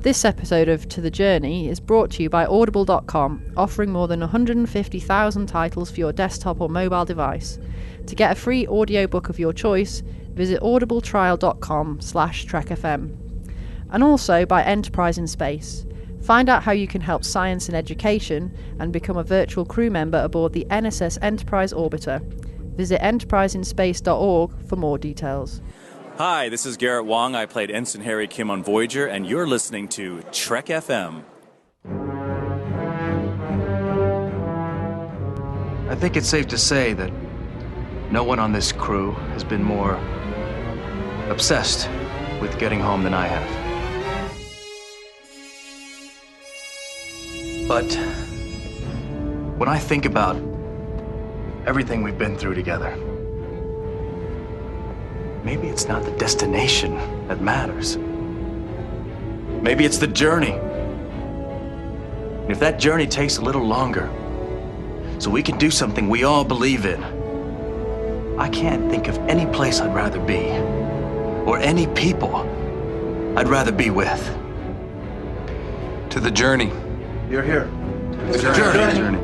This episode of To The Journey is brought to you by Audible.com, offering more than 150,000 titles for your desktop or mobile device. To get a free audiobook of your choice, visit audibletrial.com/trekfm. And also by Enterprise in Space. Find out how you can help science and education and become a virtual crew member aboard the NSS Enterprise Orbiter. Visit enterpriseinspace.org for more details. Hi, this is Garrett Wong. I played Ensign Harry Kim on Voyager, and you're listening to Trek FM. I think it's safe to say that no one on this crew has been more obsessed with getting home than I have. But when I think about everything we've been through together, maybe it's not the destination that matters. Maybe it's the journey. And if that journey takes a little longer, so we can do something we all believe in, I can't think of any place I'd rather be, or any people I'd rather be with. To the journey. You're here. To the journey.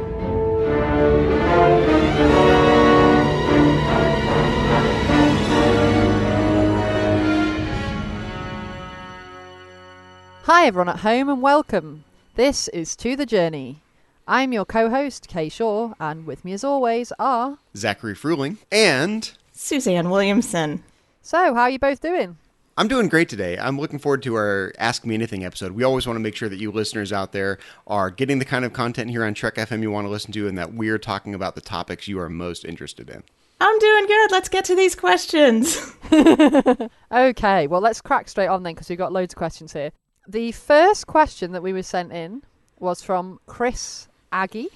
Hi everyone at home and welcome. This is To The Journey. I'm your co-host, Kay Shaw, and with me as always are... Zachary Fruling and... Suzanne Williamson. So, how are you both doing? I'm doing great today. I'm looking forward to our Ask Me Anything episode. We always want to make sure that you listeners out there are getting the kind of content here on Trek FM you want to listen to and that we're talking about the topics you are most interested in. I'm doing good. Let's get to these questions. Okay, well let's crack straight on then because we've got loads of questions here. The first question that we were sent in was from Chris Aggie.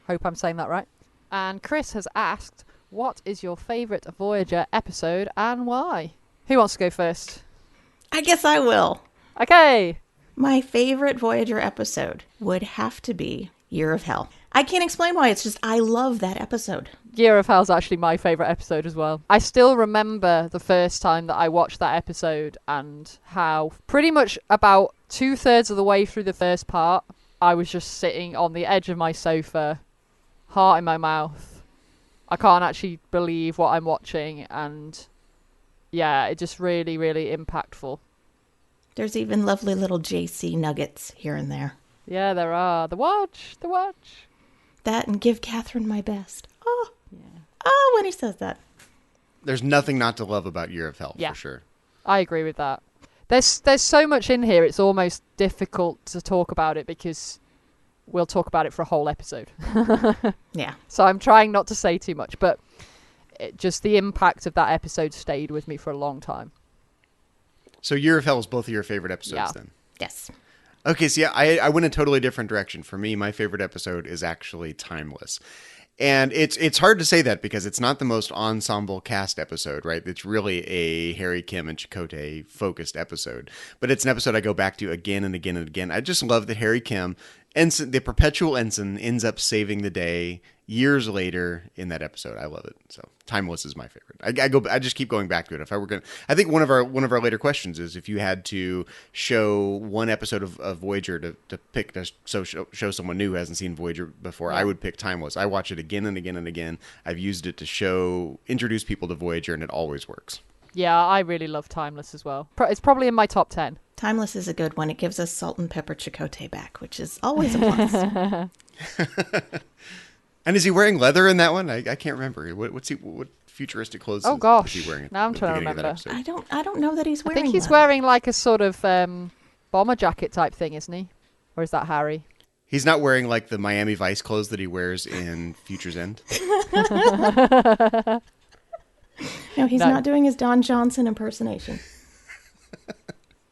Hope I'm saying that right. And Chris has asked, what is your favourite Voyager episode and why? Who wants to go first? I guess I will. Okay. My favorite Voyager episode would have to be Year of Hell. I can't explain why. It's just I love that episode. Year of Hell's actually my favourite episode as well. I still remember the first time that I watched that episode and how pretty much about 2/3 of the way through the first part, I was just sitting on the edge of my sofa, heart in my mouth. I can't actually believe what I'm watching, and yeah, it's just really, really impactful. There's even lovely little JC nuggets here and there. Yeah, there are. The watch. That and Give Catherine My Best. Oh, Yeah. Oh, when he says that. There's nothing not to love about Year of Hell, Yeah. for sure. I agree with that. There's so much in here, it's almost difficult to talk about it because we'll talk about it for a whole episode. Yeah. So I'm trying not to say too much, but just the impact of that episode stayed with me for a long time. So Year of Hell is both of your favorite episodes Yeah. then? Yes. Okay, so yeah, I went a totally different direction. For me, my favorite episode is actually Timeless. And it's hard to say that because it's not the most ensemble cast episode, right? It's really a Harry, Kim, and Chakotay focused episode. But it's an episode I go back to again and again and again. I just love that Harry Kim, ensign, the perpetual ensign, ends up saving the day years later in that episode. I love it. So Timeless is my favorite. I just keep going back to it. If I were I think one of our later questions is if you had to show one episode of Voyager to pick to show someone new who hasn't seen Voyager before, I would pick Timeless. I watch it again and again and again. I've used it to introduce people to Voyager, and it always works. Yeah, I really love Timeless as well. It's probably in my top 10. Timeless is a good one. It gives us Salt and Pepper Chakotay back, which is always a plus. And is he wearing leather in that one? I can't remember. What futuristic clothes Oh gosh, is he wearing? now I'm trying to remember. I don't know that he's I wearing think he's leather. wearing like a sort of bomber jacket type thing, isn't he? Or is that Harry? He's not wearing like the Miami Vice clothes that he wears in Future's End. No, he's No. not doing his Don Johnson impersonation.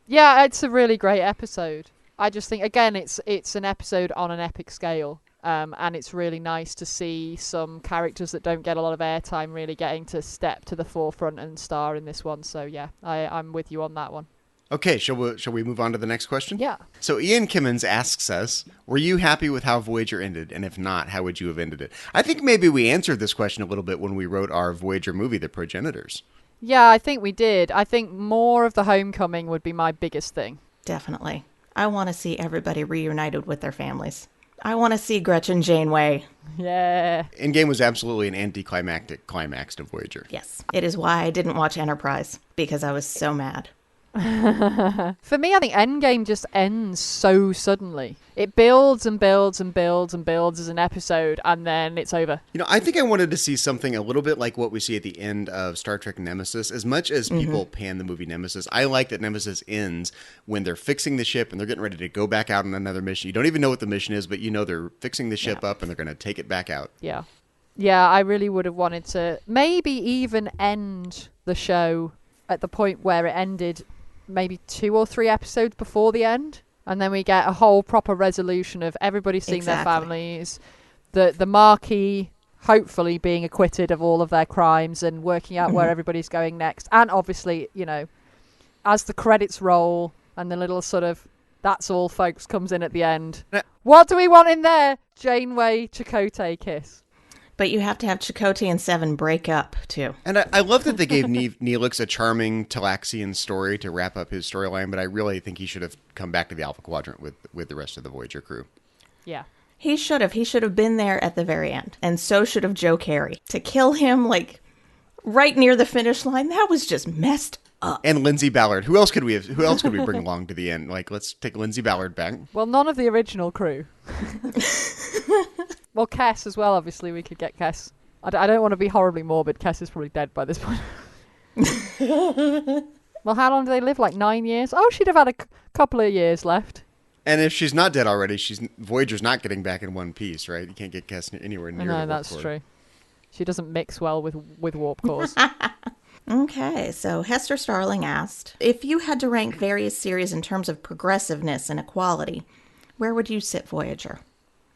Yeah, it's a really great episode. I just think, again, it's an episode on an epic scale. And it's really nice to see some characters that don't get a lot of airtime really getting to step to the forefront and star in this one. So, yeah, I'm with you on that one. Okay, shall we move on to the next question? Yeah. So Ian Kimmons asks us, were you happy with how Voyager ended? And if not, how would you have ended it? I think maybe we answered this question a little bit when we wrote our Voyager movie, The Progenitors. Yeah, I think we did. I think more of the homecoming would be my biggest thing. Definitely. I want to see everybody reunited with their families. I want to see Gretchen Janeway. Yeah. Endgame was absolutely an anticlimactic climax to Voyager. Yes. It is why I didn't watch Enterprise, because I was so mad. For me, I think Endgame just ends so suddenly. It builds and builds and builds and builds as an episode, and then it's over. You know, I think I wanted to see something a little bit like what we see at the end of Star Trek Nemesis. As much as people pan the movie Nemesis, I like that Nemesis ends when they're fixing the ship and they're getting ready to go back out on another mission. You don't even know what the mission is, but you know they're fixing the ship up and they're going to take it back out. Yeah. Yeah, I really would have wanted to maybe even end the show at the point where it ended maybe 2 or 3 episodes before the end, and then we get a whole proper resolution of everybody seeing their families, the Marquis hopefully being acquitted of all of their crimes and working out where everybody's going next, and obviously, you know, as the credits roll and the little sort of "that's all folks" comes in at the end, what do we want in there? Janeway Chakotay kiss. But you have to have Chakotay and Seven break up, too. And I love that they gave Neelix a charming Talaxian story to wrap up his storyline, but I really think he should have come back to the Alpha Quadrant with the rest of the Voyager crew. Yeah. He should have. He should have been there at the very end. And so should have Joe Carey. To kill him, like, right near the finish line, that was just messed up. And Lindsay Ballard. Who else could we bring along to the end? Like, let's take Lindsay Ballard back. Well, none of the original crew. Well, Kess as well, obviously. We could get Kess. I don't want to be horribly morbid. Kess is probably dead by this point. Well, how long do they live? Like 9 years? Oh, she'd have had a couple of years left. And if she's not dead already, Voyager's not getting back in one piece, right? You can't get Kess anywhere near the warp that's core. true. She doesn't mix well with warp cores. Okay, so Hester Starling asked, if you had to rank various series in terms of progressiveness and equality, where would you sit Voyager?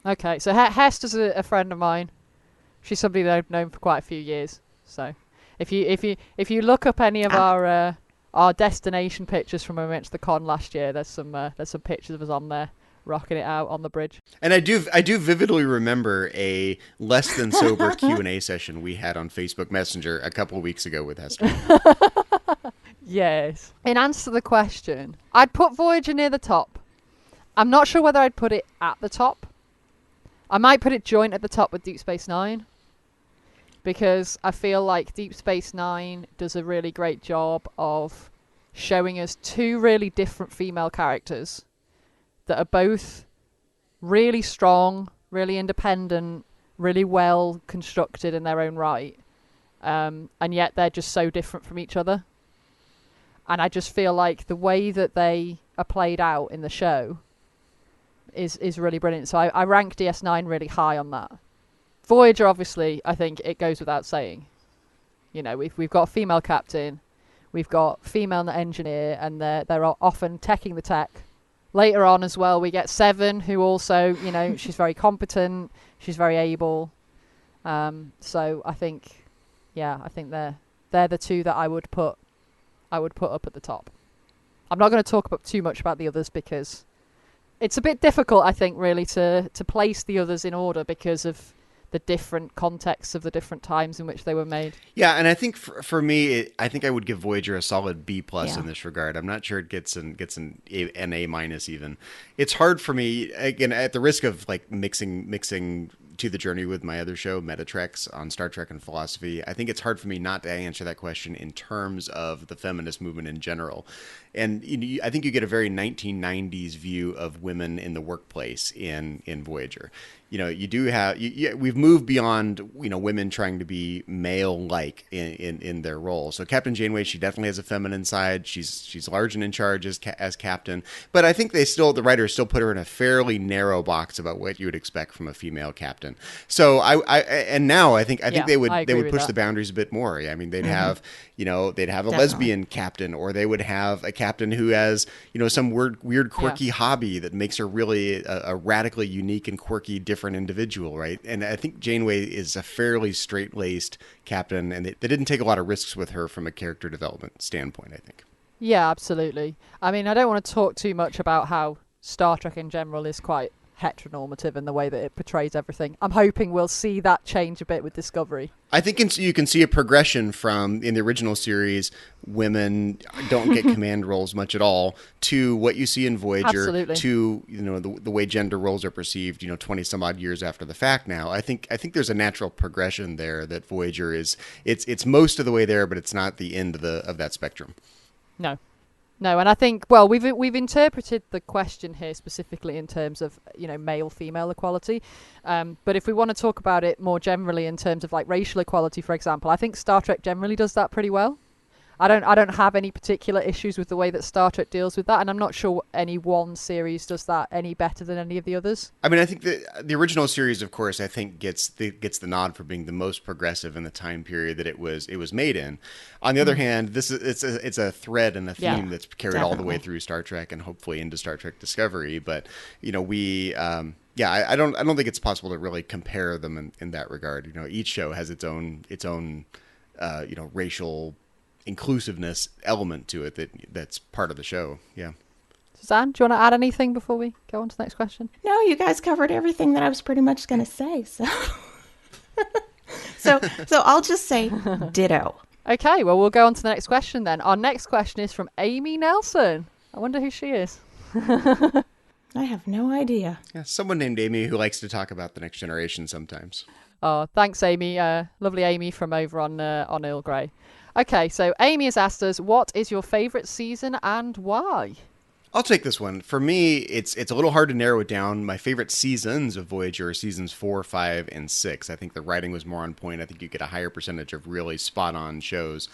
Okay, so Hester's a friend of mine. She's somebody that I've known for quite a few years. So, if you look up any of our destination pictures from when we went to the con last year, there's some pictures of us on there rocking it out on the bridge. And I do vividly remember a less than sober Q&A session we had on Facebook Messenger a couple of weeks ago with Hester. Yes. In answer to the question, I'd put Voyager near the top. I'm not sure whether I'd put it at the top. I might put it joint at the top with Deep Space Nine, because I feel like Deep Space Nine does a really great job of showing us 2 really different female characters that are both really strong, really independent, really well constructed in their own right, and yet they're just so different from each other. And I just feel like the way that they are played out in the show is really brilliant. So I rank DS9 really high on that. Voyager, obviously, I think it goes without saying. You know, we've got a female captain, we've got female engineer, and they're often teching the tech. Later on as well, we get Seven, who also, you know, she's very competent, she's very able. So I think they're the 2 that I would put up at the top. I'm not going to talk too much about the others because it's a bit difficult, I think, really, to place the others in order because of the different contexts of the different times in which they were made. Yeah, and I think for me, I think I would give Voyager a solid B+ in this regard. I'm not sure it gets an A- even. It's hard for me, again, at the risk of like mixing To the Journey with my other show, Metatreks, on Star Trek and philosophy. I think it's hard for me not to answer that question in terms of the feminist movement in general. And I think you get a very 1990s view of women in the workplace in Voyager. You know, you do have we've moved beyond, you know, women trying to be male-like in their role. So Captain Janeway, she definitely has a feminine side. She's large and in charge as captain, but I think the writers still put her in a fairly narrow box about what you would expect from a female captain. So now I think they would push the boundaries a bit more. I mean, they'd have a lesbian captain, or they would have a captain who has, you know, some weird quirky hobby that makes her really a radically unique and quirky different individual, right? And I think Janeway is a fairly straight-laced captain, and they didn't take a lot of risks with her from a character development standpoint, I think. Yeah, absolutely. I mean, I don't want to talk too much about how Star Trek in general is quite heteronormative in the way that it portrays everything. I'm hoping we'll see that change a bit with Discovery. I think you can see a progression from, in the original series, women don't get command roles much at all, to what you see in Voyager, Absolutely. to the way gender roles are perceived 20 some odd years after the fact now. I think there's a natural progression there that Voyager it's most of the way there, but it's not the end of that spectrum. No, and I think, well, we've interpreted the question here specifically in terms of male-female equality, but if we want to talk about it more generally in terms of like racial equality, for example, I think Star Trek generally does that pretty well. I don't have any particular issues with the way that Star Trek deals with that, and I'm not sure any one series does that any better than any of the others. I mean, I think the original series, of course, I think gets the nod for being the most progressive in the time period that it was made in. On the other hand, it's a thread and a theme that's carried all the way through Star Trek and hopefully into Star Trek Discovery. But I don't think it's possible to really compare them in that regard. Each show has its own racial inclusiveness element to it that's part of the show. Yeah. Suzanne, do you want to add anything before we go on to the next question? No, you guys covered everything that I was pretty much going to say. So I'll just say ditto. Okay, well, we'll go on to the next question then. Our next question is from Amy Nelson. I wonder who she is. I have no idea. Yeah, someone named Amy who likes to talk about the next generation sometimes. Oh, thanks, Amy. Lovely Amy from over on Earl Grey. Okay, so Amy has asked us, what is your favourite season and why? I'll take this one. For me, it's a little hard to narrow it down. My favorite seasons of Voyager are seasons 4, 5, and 6. I think the writing was more on point. I think you get a higher percentage of really spot-on shows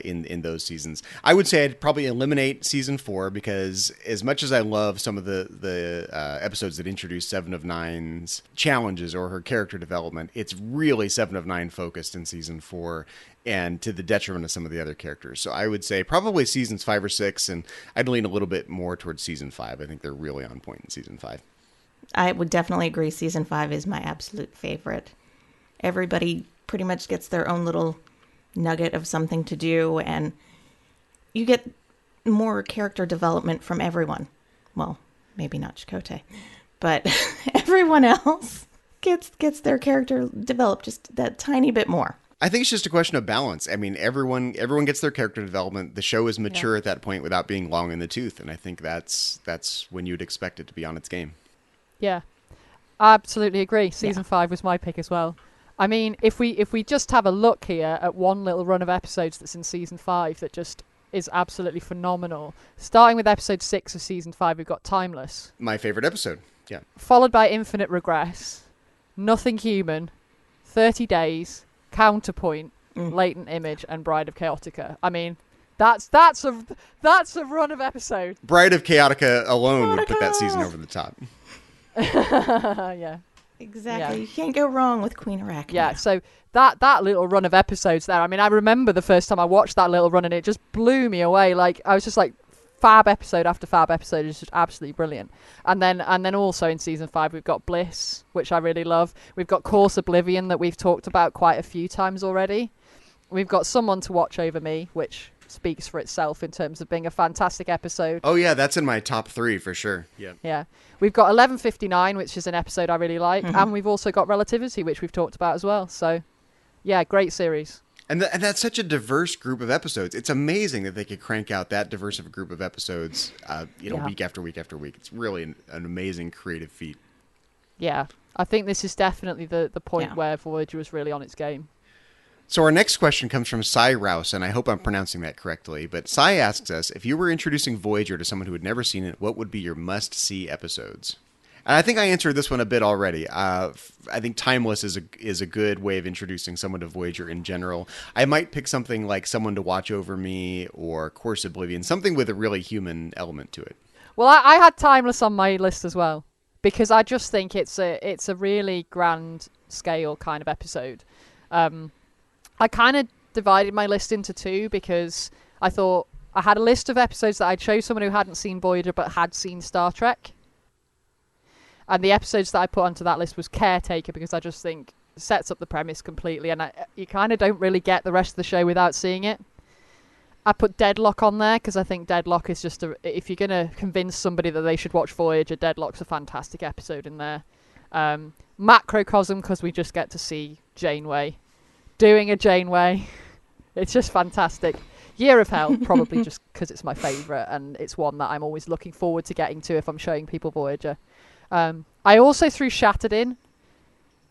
in those seasons. I would say I'd probably eliminate season 4 because as much as I love some of the episodes that introduce Seven of Nine's challenges or her character development, it's really Seven of Nine focused in season 4 and to the detriment of some of the other characters. So I would say probably seasons 5 or 6, and I'd lean a little bit more towards season 5. I think they're really on point in season 5. I would definitely agree. Season 5 is my absolute favorite. Everybody pretty much gets their own little nugget of something to do, and you get more character development from everyone. Well, maybe not Chakotay, but everyone else gets their character developed just that tiny bit more. I think it's just a question of balance. I mean, everyone gets their character development. The show is mature at that point without being long in the tooth, and I think that's when you'd expect it to be on its game. Yeah, I absolutely agree. Season 5 was my pick as well. I mean, if we just have a look here at one little run of episodes that's in season 5 that just is absolutely phenomenal. Starting with episode 6 of season 5, we've got Timeless. My favorite episode, yeah. Followed by Infinite Regress, Nothing Human, 30 Days, Counterpoint, Latent Image, and Bride of Chaotica. I mean, that's a run of episodes. Bride of Chaotica alone would put that season over the top. Yeah. Exactly. Yeah. You can't go wrong with Queen Arachne. Yeah, so that little run of episodes there, I mean, I remember the first time I watched that little run and it just blew me away. Like, I was just like, fab episode after fab episode is just absolutely brilliant. And then also in season 5 we've got Bliss, which I really love. We've got Course Oblivion that we've talked about quite a few times already. We've got Someone to Watch Over Me, which speaks for itself in terms of being a fantastic episode. Oh yeah, that's in my top 3 for sure. Yeah. We've got 11:59, which is an episode I really like, and we've also got Relativity, which we've talked about as well. So yeah, great series. And that's such a diverse group of episodes. It's amazing that they could crank out that diverse of a group of episodes, week after week after week. It's really an amazing creative feat. Yeah, I think this is definitely the point where Voyager was really on its game. So our next question comes from Cy Rouse, and I hope I'm pronouncing that correctly. But Cy asks us, if you were introducing Voyager to someone who had never seen it, what would be your must-see episodes? And I think I answered this one a bit already. I think Timeless is a good way of introducing someone to Voyager in general. I might pick something like Someone to Watch Over Me or Course Oblivion, something with a really human element to it. Well, I had Timeless on my list as well, because I just think it's a really grand scale kind of episode. I kind of divided my list into 2 because I thought I had a list of episodes that I'd show someone who hadn't seen Voyager but had seen Star Trek. And the episodes that I put onto that list was Caretaker, because I just think it sets up the premise completely, and you kind of don't really get the rest of the show without seeing it. I put Deadlock on there because I think Deadlock is just if you're going to convince somebody that they should watch Voyager, Deadlock's a fantastic episode in there. Macrocosm, because we just get to see Janeway doing a Janeway. It's just fantastic. Year of Hell, probably just because it's my favourite and it's one that I'm always looking forward to getting to if I'm showing people Voyager. I also threw Shattered in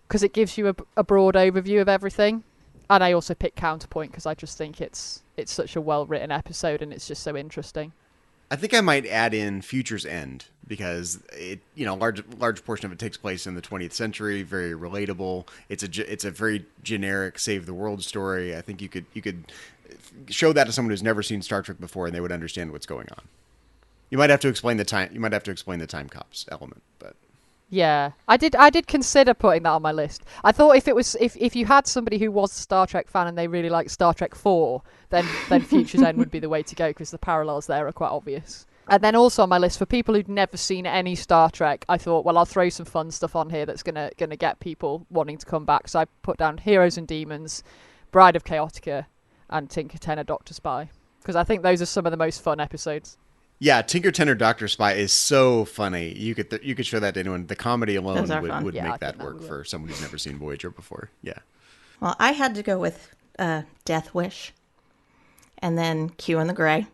because it gives you a broad overview of everything. And I also picked Counterpoint because I just think it's such a well-written episode and it's just so interesting. I think I might add in Future's End because it, large portion of it takes place in the 20th century, very relatable. It's a very generic save the world story. I think you could show that to someone who's never seen Star Trek before and they would understand what's going on. You might have to explain the time cops element, but yeah, I did consider putting that on my list. I thought if you had somebody who was a Star Trek fan and they really liked Star Trek 4, then Future's End would be the way to go because the parallels there are quite obvious. And then also on my list for people who'd never seen any Star Trek, I thought, well, I'll throw some fun stuff on here that's gonna get people wanting to come back. So I put down Heroes and Demons, Bride of Chaotica, and Tinker Tenor Doctor Spy because I think those are some of the most fun episodes. Yeah, Tinker Tenor Doctor Spy is so funny. You could show that to anyone. The comedy alone would make that work for someone who's never seen Voyager before. Yeah. Well, I had to go with Death Wish and then Q and the Grey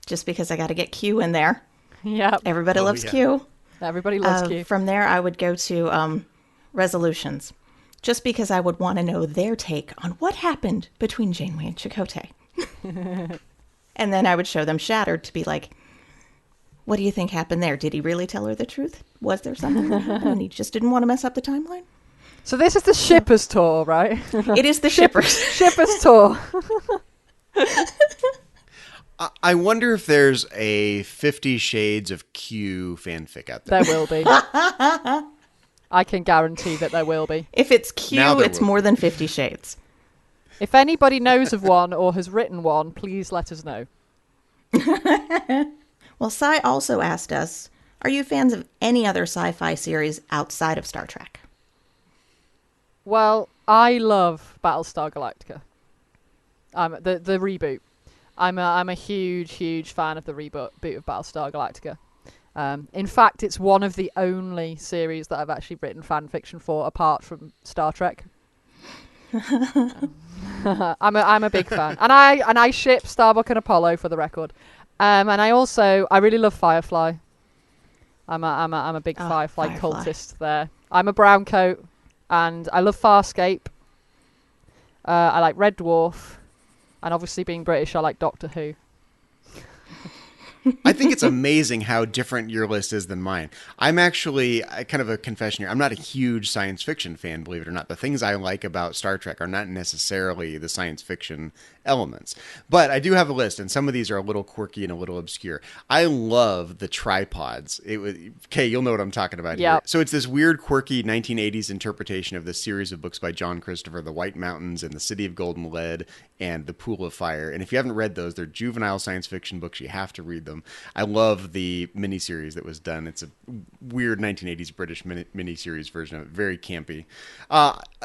just because I got to get Q in there. Yeah. Everybody loves Q. Everybody loves Q. From there, I would go to Resolutions just because I would want to know their take on what happened between Janeway and Chakotay. And then I would show them Shattered to be like, what do you think happened there? Did he really tell her the truth? Was there something that happened and he just didn't want to mess up the timeline? So this is the Shippers Tour, right? It is the Shippers. Shippers Tour. I wonder if there's a 50 Shades of Q fanfic out there. There will be. I can guarantee that there will be. If it's Q, it's more than 50 Shades. If anybody knows of one or has written one, please let us know. Well, Sai also asked us, are you fans of any other sci-fi series outside of Star Trek? Well, I love Battlestar Galactica. The reboot. I'm a huge fan of the reboot of Battlestar Galactica. In fact, it's one of the only series that I've actually written fan fiction for, apart from Star Trek. I'm a big fan, and I ship Starbuck and Apollo for the record. And I really love Firefly. I'm a big Firefly cultist there. I'm a brown coat, and I love Farscape. I like Red Dwarf, and obviously being British, I like Doctor Who. I think it's amazing how different your list is than mine. I'm actually kind of a confession here. I'm not a huge science fiction fan, believe it or not. The things I like about Star Trek are not necessarily the science fiction elements. But I do have a list, and some of these are a little quirky and a little obscure. I love the tripods. Okay, you'll know what I'm talking about here. So it's this weird, quirky 1980s interpretation of this series of books by John Christopher, The White Mountains and The City of Golden Lead and The Pool of Fire. And if you haven't read those, they're juvenile science fiction books. You have to read them. I love the miniseries that was done. It's a weird 1980s British miniseries version of it. Very campy.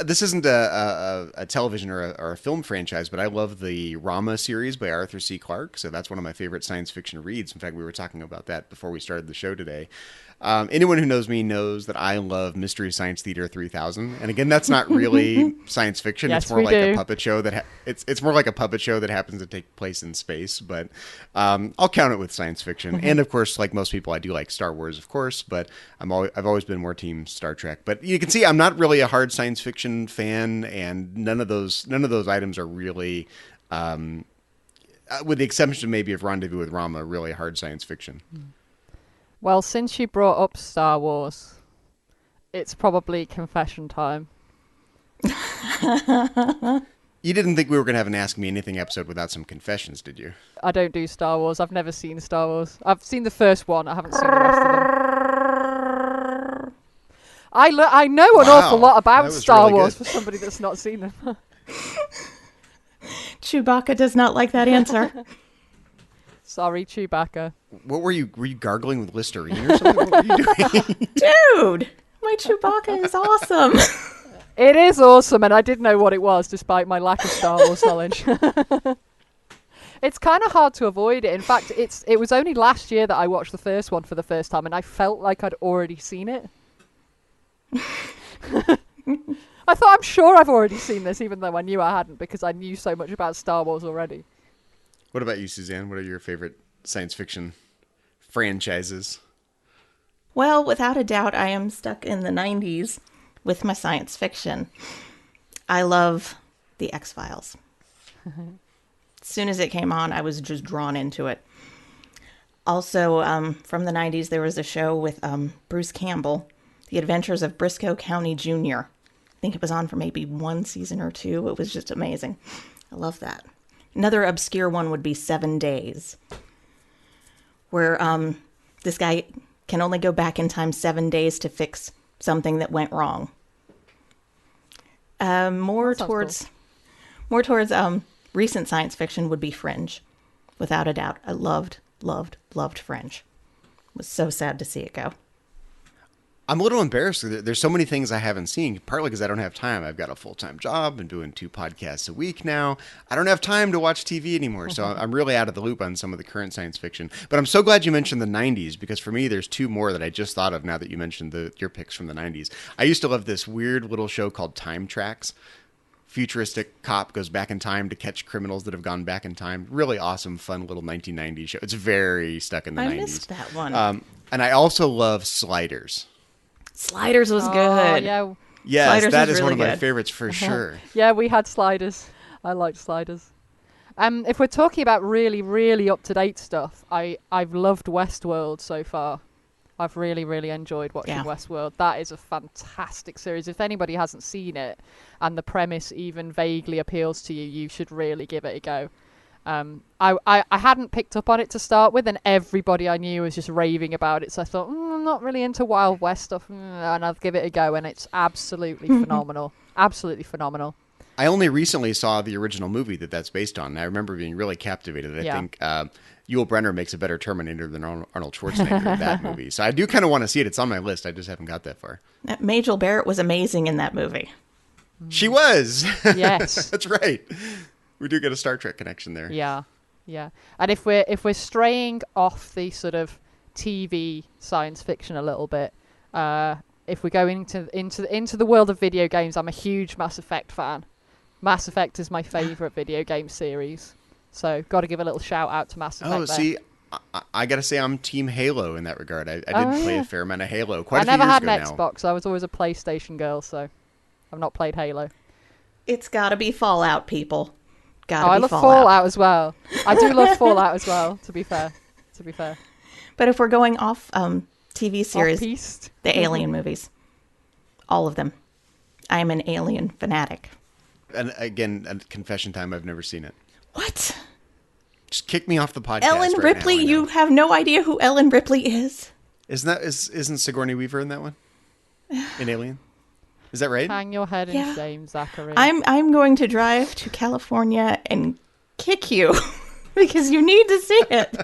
This isn't a television or a film franchise, but I love the Rama series by Arthur C. Clarke. So that's one of my favorite science fiction reads. In fact, we were talking about that before we started the show today. Anyone who knows me knows that I love Mystery Science Theater 3000. And again, that's not really science fiction. Yes, it's more like a puppet show that it's more like a puppet show that happens to take place in space. But I'll count it with science fiction. And of course, like most people, I do like Star Wars, of course. But I've always been more team Star Trek. But you can see I'm not really a hard science fiction fan, and none of those items are really, with the exception maybe of Rendezvous with Rama, really hard science fiction. Well, since you brought up Star Wars, it's probably confession time. You didn't think we were going to have an Ask Me Anything episode without some confessions, did you? I don't do Star Wars. I've never seen Star Wars. I've seen the first one. I haven't seen the rest of them. I know an awful lot about Star really Wars good. for somebody that's not seen them. Chewbacca does not like that answer. Sorry, Chewbacca. What were you gargling with Listerine or something? What were you doing? Dude, my Chewbacca is awesome. It is awesome, and I did know what it was, despite my lack of Star Wars knowledge. It's kind of hard to avoid it. In fact, it was only last year that I watched the first one for the first time, and I felt like I'd already seen it. I thought, I'm sure I've already seen this, even though I knew I hadn't, because I knew so much about Star Wars already. What about you, Suzanne? What are your favorite science fiction franchises? Well, without a doubt, I am stuck in the 90s with my science fiction. I love The X-Files. As soon as it came on, I was just drawn into it. Also, from the 90s, there was a show with Bruce Campbell, The Adventures of Briscoe County Jr. I think it was on for maybe 1 season or 2. It was just amazing. I love that. Another obscure one would be 7 Days, where this guy can only go back in time 7 days to fix something that went wrong. More towards recent science fiction would be Fringe, without a doubt. I loved Fringe. It was so sad to see it go. I'm a little embarrassed. There's so many things I haven't seen, partly because I don't have time. I've got a full-time job and doing 2 podcasts a week now. I don't have time to watch TV anymore, so I'm really out of the loop on some of the current science fiction. But I'm so glad you mentioned the 90s, because for me, there's 2 more that I just thought of now that you mentioned your picks from the 90s. I used to love this weird little show called Time Tracks. Futuristic cop goes back in time to catch criminals that have gone back in time. Really awesome, fun little 1990s show. It's very stuck in the 90s. I missed that one. And I also love Sliders. Sliders was good. Yeah. Yes, Sliders that was is one really of my good. favorites for sure. Yeah, we had Sliders. I liked Sliders. If we're talking about really, really up-to-date stuff, I've loved Westworld so far. I've really, really enjoyed watching Westworld. That is a fantastic series. If anybody hasn't seen it and the premise even vaguely appeals to you, you should really give it a go. I hadn't picked up on it to start with, and everybody I knew was just raving about it, so I thought, I'm not really into Wild West stuff, and I'll give it a go, and it's absolutely phenomenal. Absolutely phenomenal. I only recently saw the original movie that's based on, and I remember being really captivated. I think Yul Brynner makes a better Terminator than Arnold Schwarzenegger in that movie, so I do kind of want to see it. It's on my list. I just haven't got that far. Majel Barrett was amazing in that movie. She was! Yes. That's right. We do get a Star Trek connection there. Yeah. And if we're straying off the sort of TV science fiction a little bit, if we're going into the world of video games, I'm a huge Mass Effect fan. Mass Effect is my favorite video game series, so got to give a little shout out to Mass Effect. Oh, see, I got to say I'm Team Halo in that regard. I did play a fair amount of Halo quite a few years ago now. I never had an Xbox. I was always a PlayStation girl, so I've not played Halo. It's got to be Fallout, people. I love Fallout as well. I do love Fallout as well, to be fair. But if we're going off TV series, Off-piste. the Alien movies, all of them. I am an Alien fanatic. And again, a confession time, I've never seen it. What? Just kick me off the podcast. Ellen right Ripley? now, You have no idea who Ellen Ripley is? Isn't Sigourney Weaver in that one? In Alien? Is that right? Hang your head in Yeah. shame, Zachary. I'm going to drive to California and kick you because you need to see it.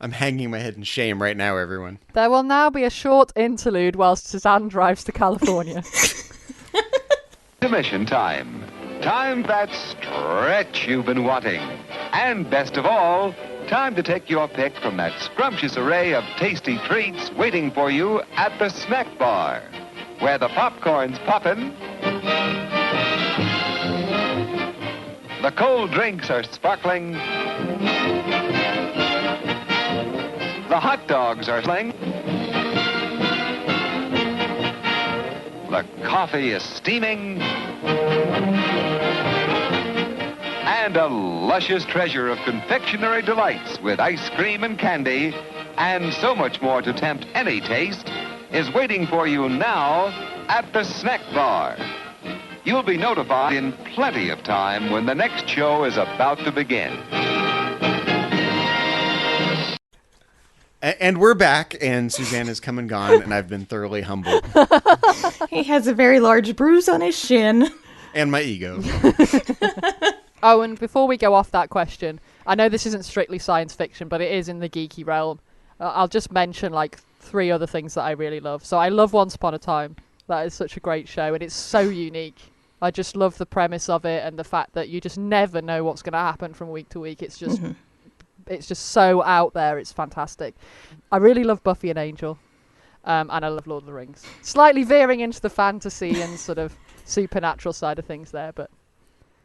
I'm hanging my head in shame right now, everyone. There will now be a short interlude whilst Suzanne drives to California. Intermission time. Time that stretch you've been wanting. And best of all, time to take your pick from that scrumptious array of tasty treats waiting for you at the snack bar, where the popcorn's poppin', the cold drinks are sparkling, the hot dogs are sling, the coffee is steaming, and a luscious treasure of confectionery delights with ice cream and candy, and so much more to tempt any taste, is waiting for you now at the snack bar. You'll be notified in plenty of time when the next show is about to begin. And we're back, and Suzanne has come and gone, and I've been thoroughly humbled. He has a very large bruise on his shin. And my ego. Oh, and before we go off that question, I know this isn't strictly science fiction, but it is in the geeky realm. I'll just mention like 3 other things that I really love. So I love Once Upon a Time. That is such a great show, and it's so unique. I just love the premise of it and the fact that you just never know what's going to happen from week to week. It's just it's just so out there. It's fantastic. I really love Buffy and Angel, and I love Lord of the Rings. Slightly veering into the fantasy and sort of supernatural side of things there, but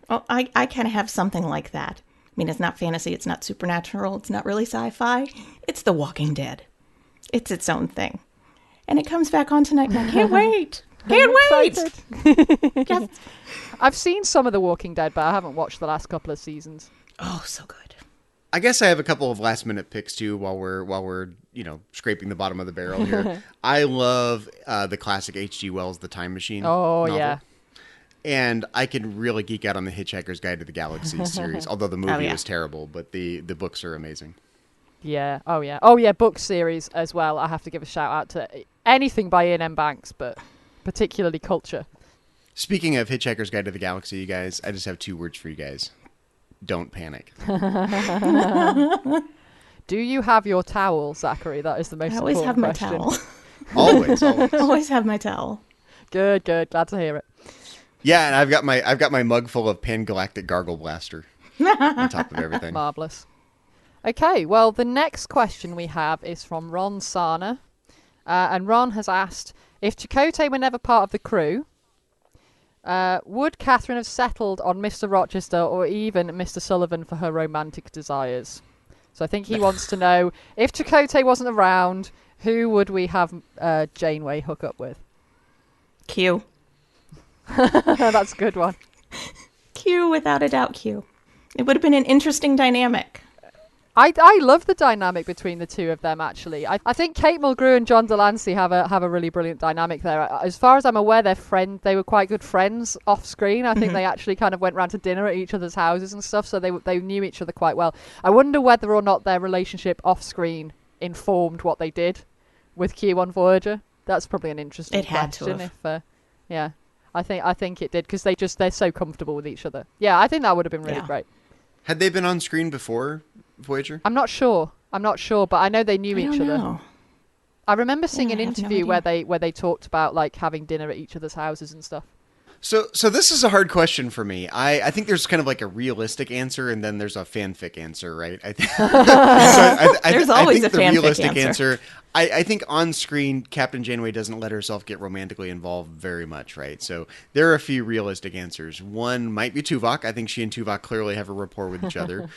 Well, I kind of have something like that. I mean, it's not fantasy, it's not supernatural, it's not really sci-fi. It's The Walking Dead. It's its own thing. And it comes back on tonight, and I can't wait. Can't wait! Yes. I've seen some of The Walking Dead, but I haven't watched the last couple of seasons. Oh, so good. I guess I have a couple of last minute picks too while we're scraping the bottom of the barrel here. I love the classic H.G. Wells The Time Machine. Oh, novel. yeah. And I can really geek out on the Hitchhiker's Guide to the Galaxy series, although the movie yeah. was terrible, but the books are amazing. Yeah. Oh, yeah. Oh, yeah. Book series as well. I have to give a shout out to anything by Ian M. Banks, but particularly Culture. Speaking of Hitchhiker's Guide to the Galaxy, you guys, I just have 2 words for you guys. Don't panic. Do you have your towel, Zachary? That is the most I always important have my question. towel. Always. Always have my towel. Good. Glad to hear it. Yeah, and I've got my mug full of Pan-Galactic Gargle Blaster on top of everything. Marvellous. Okay, well, the next question we have is from Ron Sarna. And Ron has asked, if Chakotay were never part of the crew, would Catherine have settled on Mr. Rochester or even Mr. Sullivan for her romantic desires? So I think he wants to know, if Chakotay wasn't around, who would we have Janeway hook up with? Q. That's a good one. Q, without a doubt, Q. It would have been an interesting dynamic. I love the dynamic between the two of them, actually. I think Kate Mulgrew and John Delancey have a really brilliant dynamic there. As far as I'm aware, they were quite good friends off screen. I think they actually kind of went round to dinner at each other's houses and stuff, so they knew each other quite well. I wonder whether or not their relationship off screen informed what they did with Q on Voyager. That's probably an interesting question. Yeah, I think it did, because they're so comfortable with each other. Yeah, I think that would have been really great. Had they been on screen before Voyager? I'm not sure, but I know they knew each other. I remember seeing an interview where they talked about like having dinner at each other's houses and stuff. So this is a hard question for me. I think there's kind of like a realistic answer, and then there's a fanfic answer, right? There's always a fanfic realistic answer. I think on screen, Captain Janeway doesn't let herself get romantically involved very much, right? So there are a few realistic answers. One might be Tuvok. I think she and Tuvok clearly have a rapport with each other.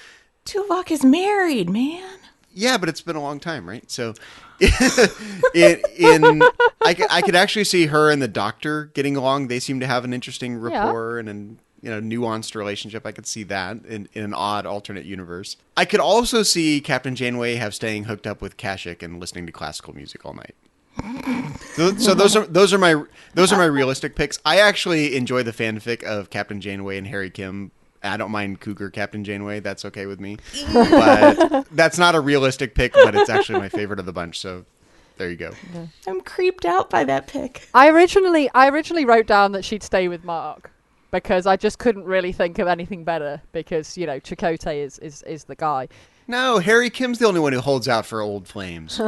Tuvok is married, man. Yeah, but it's been a long time, right? So, I could actually see her and the Doctor getting along. They seem to have an interesting rapport and nuanced relationship. I could see that in an odd alternate universe. I could also see Captain Janeway staying hooked up with Kashyyyk and listening to classical music all night. So those are my realistic picks. I actually enjoy the fanfic of Captain Janeway and Harry Kim. I don't mind Cougar Captain Janeway. That's okay with me. But that's not a realistic pick, but it's actually my favorite of the bunch. So there you go. I'm creeped out by that pick. I originally wrote down that she'd stay with Mark, because I just couldn't really think of anything better, because, Chakotay is the guy. No, Harry Kim's the only one who holds out for old flames.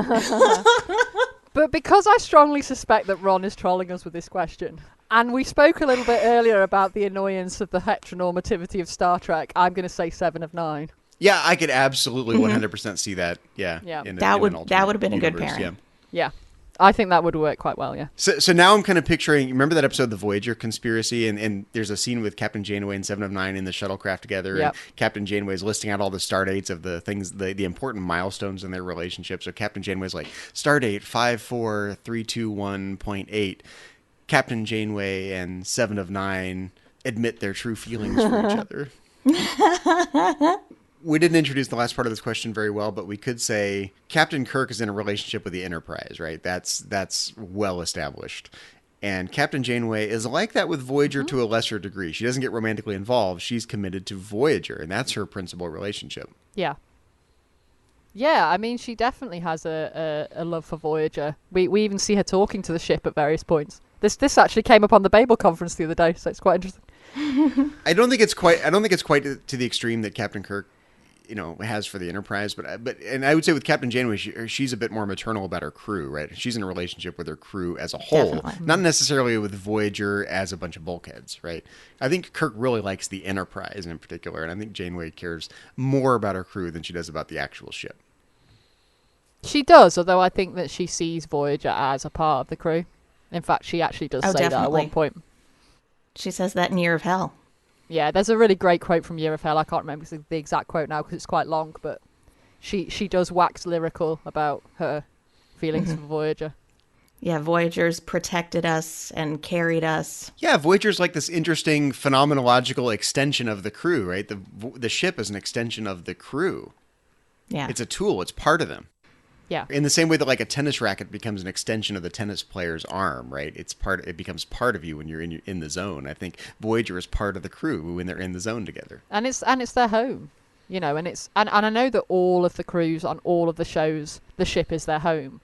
But because I strongly suspect that Ron is trolling us with this question, and we spoke a little bit earlier about the annoyance of the heteronormativity of Star Trek, I'm going to say 7 of 9. Yeah, I could absolutely 100% see that. Yeah. That would have been a good pairing. Yeah. I think that would work quite well, yeah. So now I'm kind of picturing, remember that episode, The Voyager Conspiracy? And there's a scene with Captain Janeway and 7 of 9 in the shuttlecraft together. Yep. And Captain Janeway is listing out all the star dates of the things, the important milestones in their relationship. So Captain Janeway's like, stardate 54321.8. Captain Janeway and 7 of 9 admit their true feelings for each other. We didn't introduce the last part of this question very well, but we could say Captain Kirk is in a relationship with the Enterprise, right? That's well established. And Captain Janeway is like that with Voyager to a lesser degree. She doesn't get romantically involved. She's committed to Voyager, and that's her principal relationship. Yeah. Yeah, I mean, she definitely has a love for Voyager. We even see her talking to the ship at various points. This actually came up on the Babel conference the other day, so it's quite interesting. I don't think it's quite to the extreme that Captain Kirk has for the Enterprise. But and I would say with Captain Janeway, she's a bit more maternal about her crew, right? She's in a relationship with her crew as a whole, Definitely. not necessarily with Voyager as a bunch of bulkheads, right? I think Kirk really likes the Enterprise in particular, and I think Janeway cares more about her crew than she does about the actual ship. She does, although I think that she sees Voyager as a part of the crew. In fact, she actually does say that at one point. She says that in Year of Hell. Yeah, there's a really great quote from Year of Hell. I can't remember the exact quote now because it's quite long, but she does wax lyrical about her feelings for Voyager. Yeah, Voyager's protected us and carried us. Yeah, Voyager's like this interesting phenomenological extension of the crew, right? The ship is an extension of the crew. Yeah. It's a tool. It's part of them. Yeah. In the same way that like a tennis racket becomes an extension of the tennis player's arm, right? It becomes part of you when you're in the zone. I think Voyager is part of the crew when they're in the zone together. And it's their home, and I know that all of the crews on all of the shows, the ship is their home,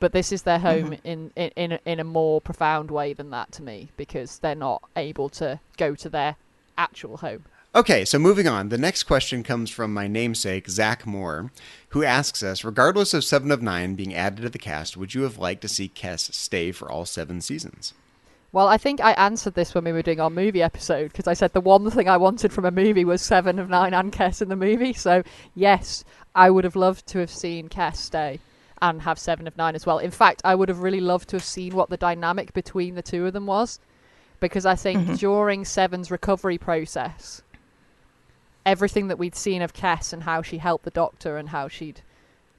but this is their home in a more profound way than that to me, because they're not able to go to their actual home. Okay, so moving on. The next question comes from my namesake, Zach Moore, who asks us, regardless of 7 of 9 being added to the cast, would you have liked to see Kes stay for all 7 seasons? Well, I think I answered this when we were doing our movie episode, because I said the one thing I wanted from a movie was 7 of 9 and Kes in the movie. So, yes, I would have loved to have seen Kes stay and have 7 of 9 as well. In fact, I would have really loved to have seen what the dynamic between the two of them was, because I think during 7's recovery process, everything that we'd seen of Kes and how she helped the Doctor and how she'd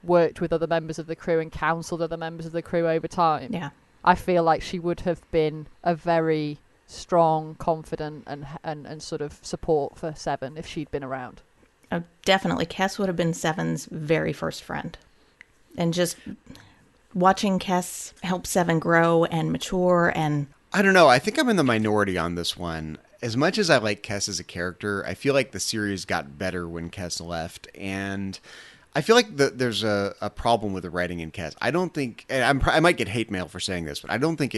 worked with other members of the crew and counselled other members of the crew over time. Yeah. I feel like she would have been a very strong, confident and sort of support for 7 if she'd been around. Oh, definitely. Kes would have been 7's very first friend. And just watching Kes help 7 grow and mature and... I don't know. I think I'm in the minority on this one. As much as I like Kes as a character, I feel like the series got better when Kes left, and I feel like there's a problem with the writing in Kes. I don't think, and I might get hate mail for saying this, but I don't think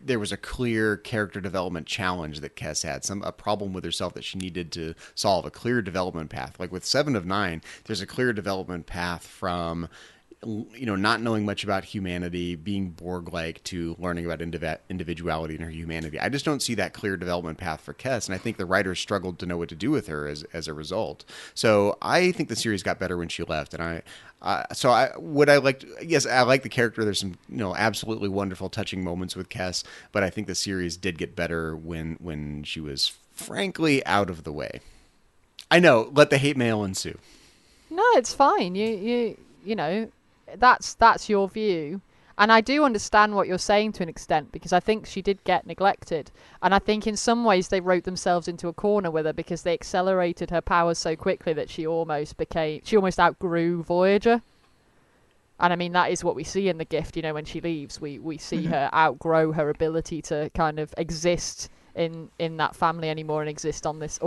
there was a clear character development challenge that Kes had, a problem with herself that she needed to solve, a clear development path. Like with 7 of 9, there's a clear development path from not knowing much about humanity, being Borg-like, to learning about individuality and her humanity. I just don't see that clear development path for Kes, and I think the writers struggled to know what to do with her as a result. So I think the series got better when she left, and I like the character. There's some absolutely wonderful, touching moments with Kes, but I think the series did get better when she was frankly out of the way. I know, let the hate mail ensue. No, it's fine. You know. That's your view, and I do understand what you're saying to an extent, because I think she did get neglected, and I think in some ways they wrote themselves into a corner with her because they accelerated her powers so quickly that she almost outgrew Voyager. And I mean, that is what we see in The Gift. When she leaves, we see her outgrow her ability to kind of exist in that family anymore and exist on this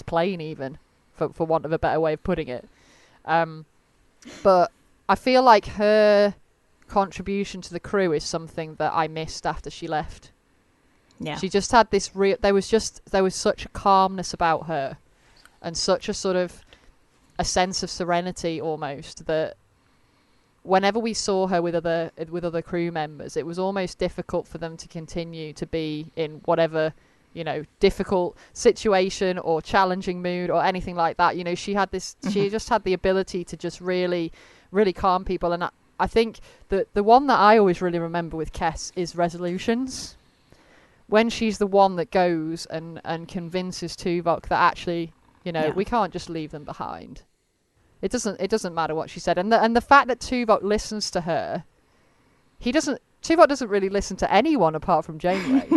plane, even for want of a better way of putting it. But I feel like her contribution to the crew is something that I missed after she left. Yeah. She just had this there was such a calmness about her, and such a sort of a sense of serenity almost, that whenever we saw her with other crew members, it was almost difficult for them to continue to be in whatever, difficult situation or challenging mood or anything like that. She had this, she just had the ability to just really, really calm people. And I think that the one that I always really remember with Kes is Resolutions, when she's the one that goes and convinces Tuvok that actually, we can't just leave them behind. It doesn't matter what she said. And the fact that Tuvok listens to her, Tuvok doesn't really listen to anyone apart from Janeway.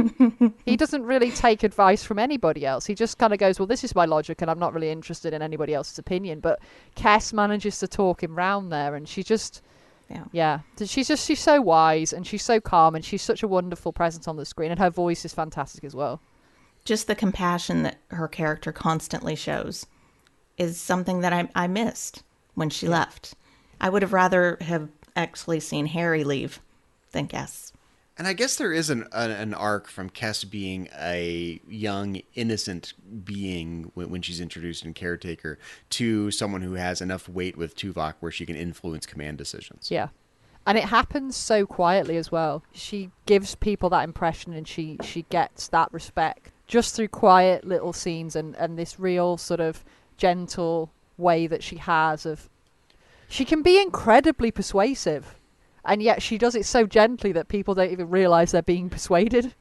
He doesn't really take advice from anybody else. He just kind of goes, well, this is my logic and I'm not really interested in anybody else's opinion. But Kes manages to talk him round there, and she just, she's so wise and she's so calm and she's such a wonderful presence on the screen, and her voice is fantastic as well. Just the compassion that her character constantly shows is something that I missed when she left. I would have rather have actually seen Harry leave than Kes. And I guess there is an arc from Kess being a young, innocent being when she's introduced in Caretaker to someone who has enough weight with Tuvok where she can influence command decisions. Yeah. And it happens so quietly as well. She gives people that impression and she gets that respect just through quiet little scenes and this real sort of gentle way that she has of... She can be incredibly persuasive. And yet she does it so gently that people don't even realize they're being persuaded.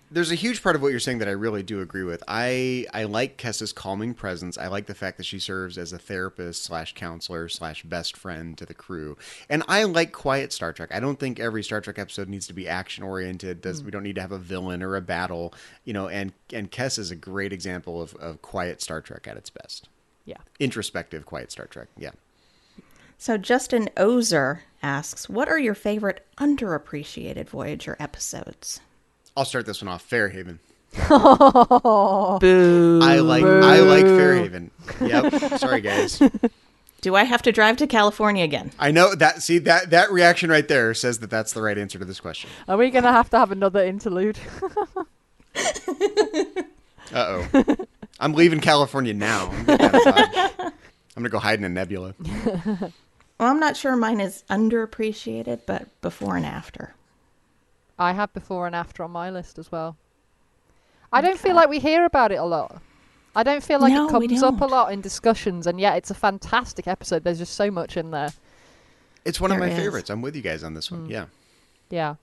There's a huge part of what you're saying that I really do agree with. I like Kessa's calming presence. I like the fact that she serves as a therapist / counselor / best friend to the crew. And I like quiet Star Trek. I don't think every Star Trek episode needs to be action oriented. We don't need to have a villain or a battle, and Kess is a great example of quiet Star Trek at its best. Yeah. Introspective quiet Star Trek. Yeah. So Justin Ozer asks, what are your favorite underappreciated Voyager episodes? I'll start this one off. Fairhaven. Boo. I like Fairhaven. Yep. Sorry, guys. Do I have to drive to California again? I know that. See, that reaction right there says that that's the right answer to this question. Are we going to have another interlude? Uh-oh. I'm leaving California now. I'm going to go hide in a nebula. Well, I'm not sure mine is underappreciated, but before and after. I have before and after on my list as well. I don't feel like we hear about it a lot. I don't feel like it comes up a lot in discussions, and yet it's a fantastic episode. There's just so much in there. It's one of my favorites. I'm with you guys on this one. Yeah. Yeah.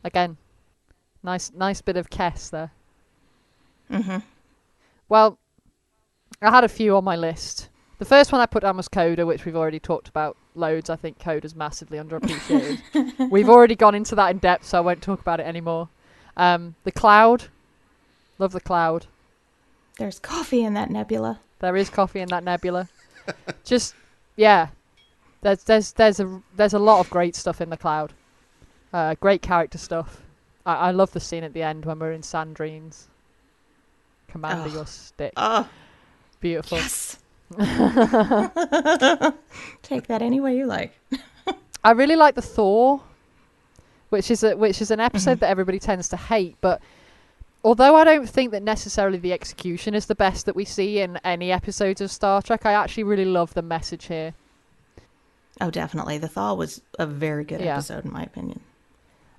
Again, nice bit of Kess there. Mm-hmm. Well, I had a few on my list. The first one I put down was Coda, which we've already talked about loads. I think Coda's massively underappreciated. We've already gone into that in depth, so I won't talk about it anymore. The Cloud. Love the Cloud. There's coffee in that nebula. There is coffee in that nebula. Just, yeah. There's a lot of great stuff in the Cloud. Great character stuff. I love the scene at the end when we're in Sandrine's Commander your stick. Beautiful. Yes. Take that any way you like. I really like the Thor, which is an episode that everybody tends to hate, but although I don't think that necessarily the execution is the best that we see in any episodes of Star Trek, I actually really love the message here. Oh, definitely. The Thaw was a very good episode, in my opinion.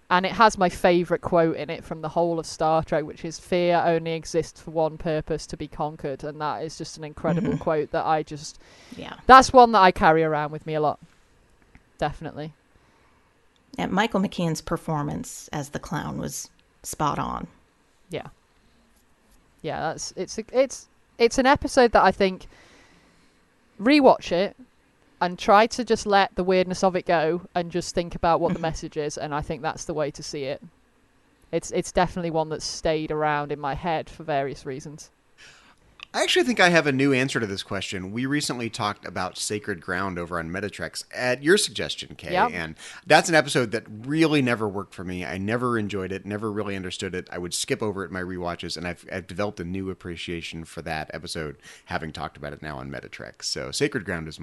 And it has my favourite quote in it from the whole of Star Trek, which is, "Fear only exists for one purpose, to be conquered." And that is just an incredible quote that I just... Yeah. That's one that I carry around with me a lot. Definitely. And Michael McKean's performance as the clown was spot on. Yeah. Yeah, it's an episode that I think... Rewatch it and try to just let the weirdness of it go and just think about what the message is, and I think that's the way to see it. It's definitely one that's stayed around in my head for various reasons. I actually think I have a new answer to this question. We recently talked about Sacred Ground over on Metatrex at your suggestion, Kay. Yep. And that's an episode that really never worked for me. I never enjoyed it, never really understood it. I would skip over it in my rewatches, and I've developed a new appreciation for that episode, having talked about it now on Metatrex. So Sacred Ground is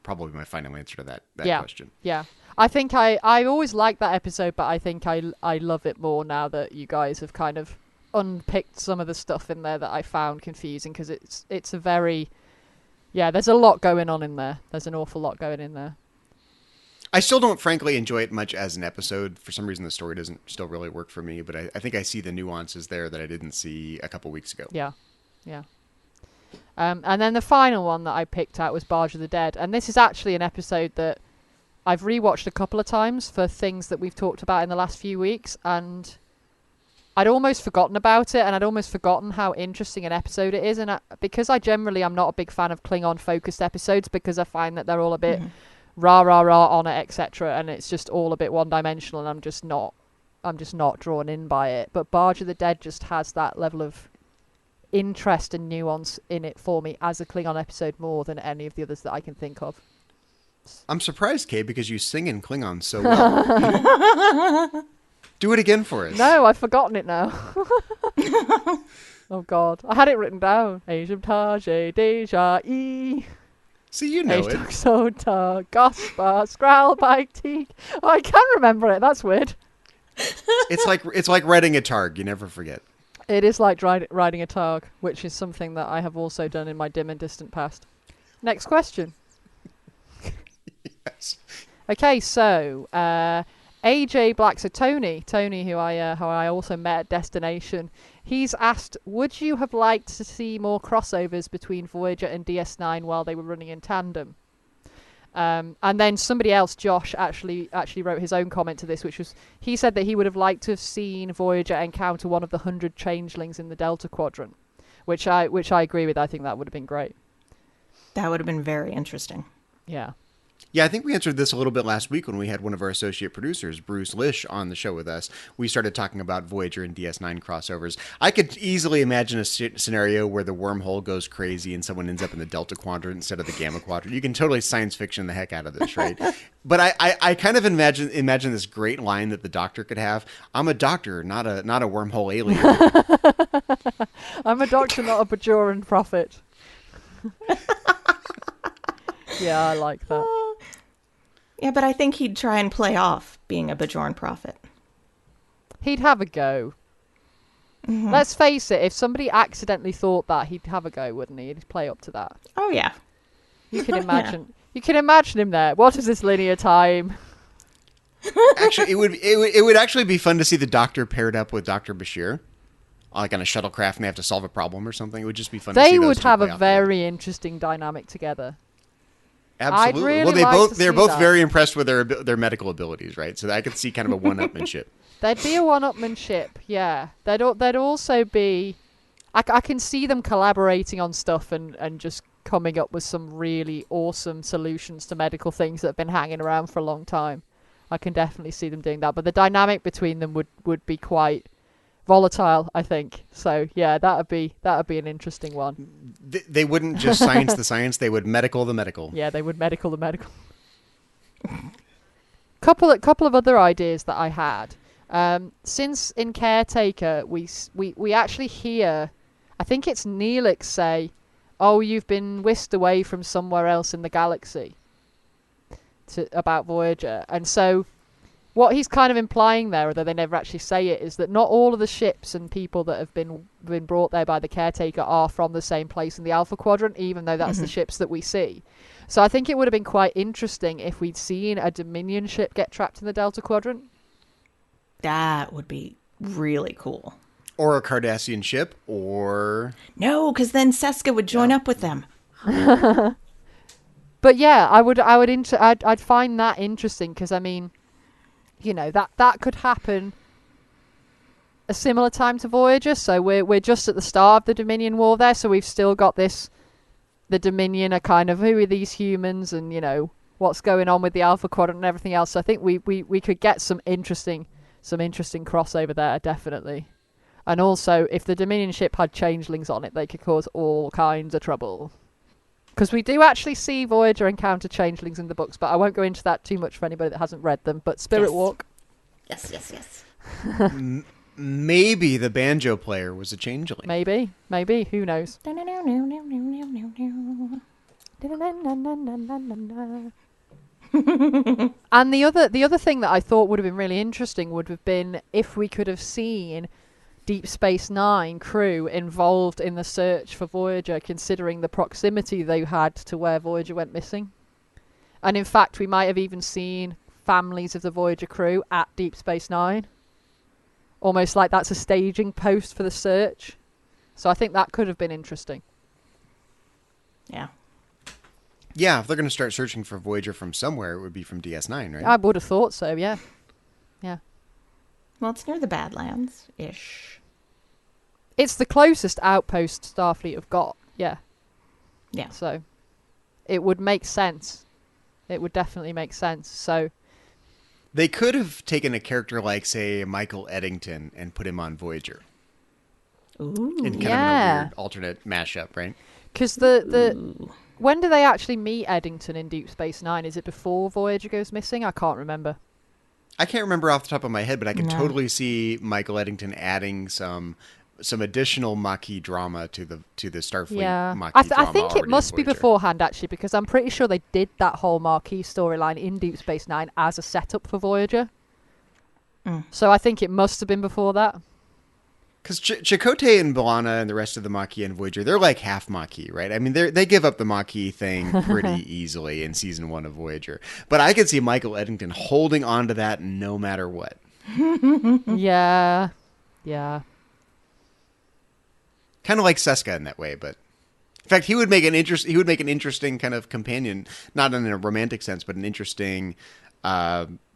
probably my final answer to that question. Yeah. I think I always liked that episode, but I think I love it more now that you guys have kind of unpicked some of the stuff in there that I found confusing, because it's a very... Yeah, there's a lot going on in there. There's an awful lot going in there. I still don't, frankly, enjoy it much as an episode. For some reason, the story doesn't still really work for me, but I think I see the nuances there that I didn't see a couple weeks ago. Yeah. And then the final one that I picked out was Barge of the Dead, and this is actually an episode that I've rewatched a couple of times for things that we've talked about in the last few weeks, and I'd almost forgotten about it, and I'd almost forgotten how interesting an episode it is. And because I generally am not a big fan of Klingon-focused episodes, because I find that they're all a bit rah rah rah on it, etc., and it's just all a bit one-dimensional, and I'm just not drawn in by it. But Barge of the Dead just has that level of interest and nuance in it for me as a Klingon episode more than any of the others that I can think of. I'm surprised, Kay, because you sing in Klingon so well. Do it again for us. No, I've forgotten it now. Oh, God. I had it written down. Ajumtage deja e. See, you know it. Sota, Gospa, Skral, Bike, Teak. Oh, I can remember it. That's weird. It's like riding a targ. You never forget. It is like riding a targ, which is something that I have also done in my dim and distant past. Next question. Yes. Okay, so AJ Black, so Tony, who I also met at Destination, he's asked, would you have liked to see more crossovers between Voyager and DS9 while they were running in tandem? And then somebody else, Josh, actually wrote his own comment to this, which was, he said that he would have liked to have seen Voyager encounter one of the 100 changelings in the Delta Quadrant, which I agree with. I think that would have been great. That would have been very interesting. Yeah. Yeah, I think we answered this a little bit last week when we had one of our associate producers, Bruce Lish, on the show with us. We started talking about Voyager and DS9 crossovers. I could easily imagine a scenario where the wormhole goes crazy and someone ends up in the Delta Quadrant instead of the Gamma Quadrant. You can totally science fiction the heck out of this, right? But I kind of imagine this great line that the Doctor could have. I'm a doctor, not a wormhole alien. I'm a doctor, not a Bajoran prophet. Yeah, I like that. Yeah, but I think he'd try and play off being a Bajoran prophet. He'd have a go. Mm-hmm. Let's face it, if somebody accidentally thought that, he'd have a go, wouldn't he? He'd play up to that. Oh, yeah. You can imagine. Yeah. You can imagine him there. What is this linear time? Actually, it would actually be fun to see the Doctor paired up with Dr. Bashir, like on a shuttlecraft, and they have to solve a problem or something. It would just be fun to see They those would two have play a off very interesting dynamic together. Absolutely. Really They're both that. very impressed with their medical abilities, right? So I could see kind of a one-upmanship. There'd be a one-upmanship, yeah. There'd also be... I can see them collaborating on stuff and just coming up with some really awesome solutions to medical things that have been hanging around for a long time. I can definitely see them doing that. But the dynamic between them would be quite volatile, I think. So yeah, that'd be an interesting one. They wouldn't just science the science; they would medical the medical. Yeah, they would medical the medical. couple of other ideas that I had. Since in Caretaker we actually hear, I think it's Neelix say, "Oh, you've been whisked away from somewhere else in the galaxy." About Voyager, and so. What he's kind of implying there, although they never actually say it, is that not all of the ships and people that have been brought there by the Caretaker are from the same place in the Alpha Quadrant, even though that's the ships that we see. So I think it would have been quite interesting if we'd seen a Dominion ship get trapped in the Delta Quadrant. That would be really cool. Or a Cardassian ship, or... No, because then Seska would join up with them. But yeah, I'd find that interesting, because I mean... You know, that could happen a similar time to Voyager. So we're just at the start of the Dominion War there. So we've still got the Dominion are kind of, who are these humans, and you know what's going on with the Alpha Quadrant and everything else. So I think we could get some interesting crossover there, definitely. And also, if the Dominion ship had changelings on it, they could cause all kinds of trouble. Because we do actually see Voyager encounter changelings in the books, but I won't go into that too much for anybody that hasn't read them. But Spirit Walk. Yes. Maybe the banjo player was a changeling. Maybe. Who knows? And the other thing that I thought would have been really interesting would have been if we could have seen Deep Space Nine crew involved in the search for Voyager, considering the proximity they had to where Voyager went missing. And in fact, we might have even seen families of the Voyager crew at Deep Space Nine. Almost like that's a staging post for the search. So I think that could have been interesting. Yeah. Yeah, if they're going to start searching for Voyager from somewhere, it would be from DS9, right? I would have thought so, yeah. Yeah. Well, it's near the Badlands-ish. It's the closest outpost Starfleet have got, yeah. Yeah. So it would make sense. It would definitely make sense. So they could have taken a character like, say, Michael Eddington and put him on Voyager. Ooh. In kind of a weird alternate mashup, right? Because the when do they actually meet Eddington in Deep Space Nine? Is it before Voyager goes missing? I can't remember. I can't remember off the top of my head, but I can totally see Michael Eddington adding some additional Maquis drama to the Starfleet Maquis drama. I think it must be beforehand, actually, because I'm pretty sure they did that whole Maquis storyline in Deep Space Nine as a setup for Voyager. So I think it must have been before that. Because Chakotay and B'Elanna and the rest of the Maquis and Voyager, they're like half Maquis, right? I mean, they give up the Maquis thing pretty easily in season 1 of Voyager. But I could see Michael Eddington holding on to that no matter what. Yeah. Kind of like Seska in that way, but in fact, he would make an interesting kind of companion, not in a romantic sense, but an interesting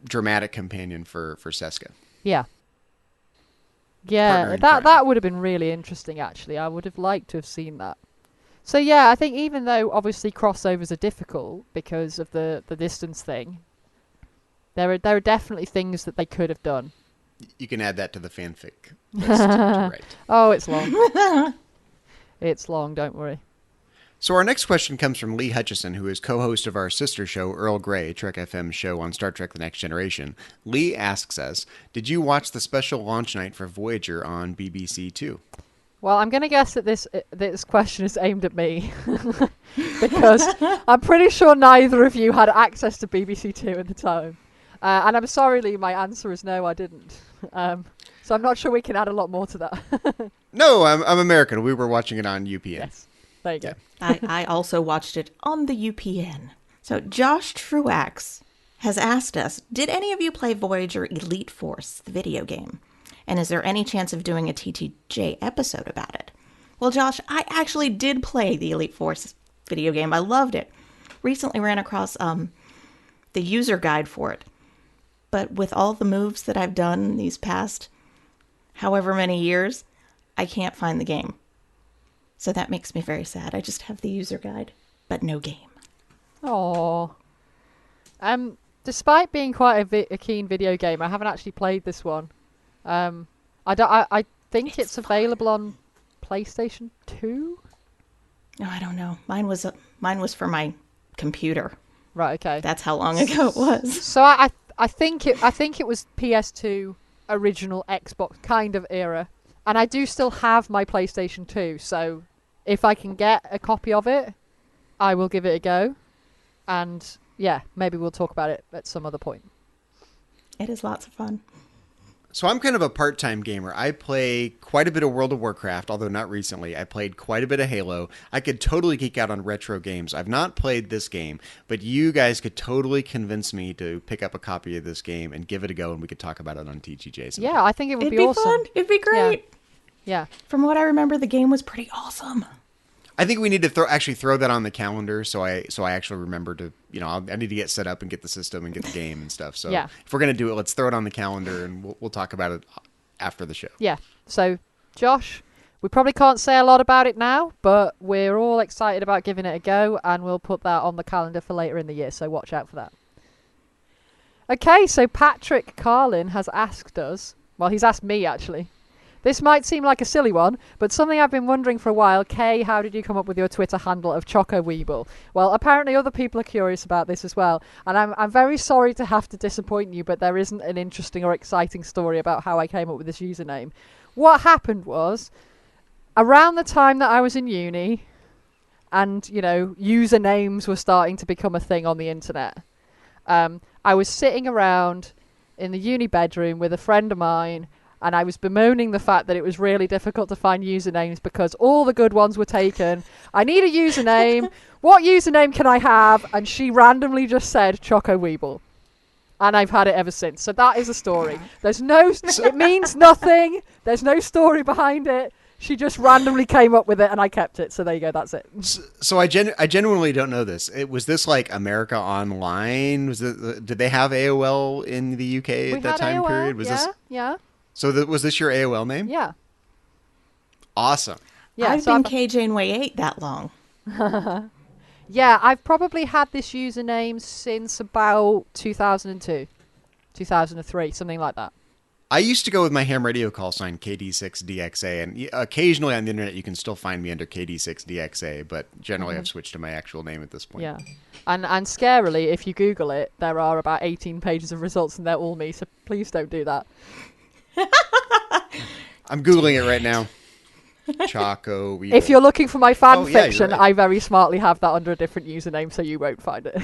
dramatic companion for Seska. Yeah. Partner in That crime. would have been really interesting, actually. I would have liked to have seen that. So yeah, I think even though obviously crossovers are difficult because of the distance thing, there are definitely things that they could have done. You can add that to the fanfic list to write. Oh, it's long. It's long, don't worry. So our next question comes from Lee Hutchison, who is co-host of our sister show, Earl Grey, Trek FM's show on Star Trek The Next Generation. Lee asks us, did you watch the special launch night for Voyager on BBC Two? Well, I'm going to guess that this question is aimed at me because I'm pretty sure neither of you had access to BBC Two at the time. And I'm sorry, Lee, my answer is no, I didn't. So I'm not sure we can add a lot more to that. No, I'm American. We were watching it on UPN. Yes, there you go. I also watched it on the UPN. So Josh Truax has asked us, did any of you play Voyager Elite Force, the video game? And is there any chance of doing a TTJ episode about it? Well, Josh, I actually did play the Elite Force video game. I loved it. Recently ran across the user guide for it. But with all the moves that I've done these past however many years, I can't find the game. So that makes me very sad. I just have the user guide, but no game. Aww. Despite being quite a keen video game, I haven't actually played this one. I think it's available on PlayStation 2. No, I don't know. Mine was for my computer. Right. Okay. That's how long ago it was. So I think it was PS2 original Xbox kind of era, and I do still have my PlayStation 2. So if I can get a copy of it, I will give it a go. And yeah, maybe we'll talk about it at some other point. It is lots of fun. So I'm kind of a part-time gamer. I play quite a bit of World of Warcraft, although not recently. I played quite a bit of Halo. I could totally geek out on retro games. I've not played this game, but you guys could totally convince me to pick up a copy of this game and give it a go, and we could talk about it on TGJ sometime. Yeah, I think it would It'd be be awesome. fun. It'd be great. Yeah. From what I remember, the game was pretty awesome. I think we need to throw that on the calendar, so I actually remember to, I need to get set up and get the system and get the game and stuff. So Yeah. if we're gonna do it, let's throw it on the calendar and we'll talk about it after the show. Yeah. So, Josh, we probably can't say a lot about it now, but we're all excited about giving it a go, and we'll put that on the calendar for later in the year, so watch out for that. Okay, so Patrick Carlin has asked us, well, he's asked me, actually. This might seem like a silly one, but something I've been wondering for a while. Kay, how did you come up with your Twitter handle of Choco Weeble? Well, apparently other people are curious about this as well. And I'm very sorry to have to disappoint you, but there isn't an interesting or exciting story about how I came up with this username. What happened was, around the time that I was in uni, and, usernames were starting to become a thing on the internet, I was sitting around in the uni bedroom with a friend of mine, and I was bemoaning the fact that it was really difficult to find usernames because all the good ones were taken. I need a username. What username can I have? And she randomly just said Choco Weeble. And I've had it ever since. So that is a story. It means nothing. There's no story behind it. She just randomly came up with it and I kept it. So there you go. That's it. So I genuinely don't know this. Was this like America Online? Did they have AOL in the UK at that time AOL, period? Yeah. So was this your AOL name? Yeah. Awesome. Yeah, I've been K Janeway 8 that long. Yeah, I've probably had this username since about 2002, 2003, something like that. I used to go with my ham radio call sign KD6DXA, and occasionally on the internet you can still find me under KD6DXA, but generally I've switched to my actual name at this point. Yeah. And scarily, if you Google it, there are about 18 pages of results and they're all me, so please don't do that. I'm Googling it right now. Choco Weeble. If you're looking for my fan you're fiction, right. I very smartly have that under a different username, so you won't find it.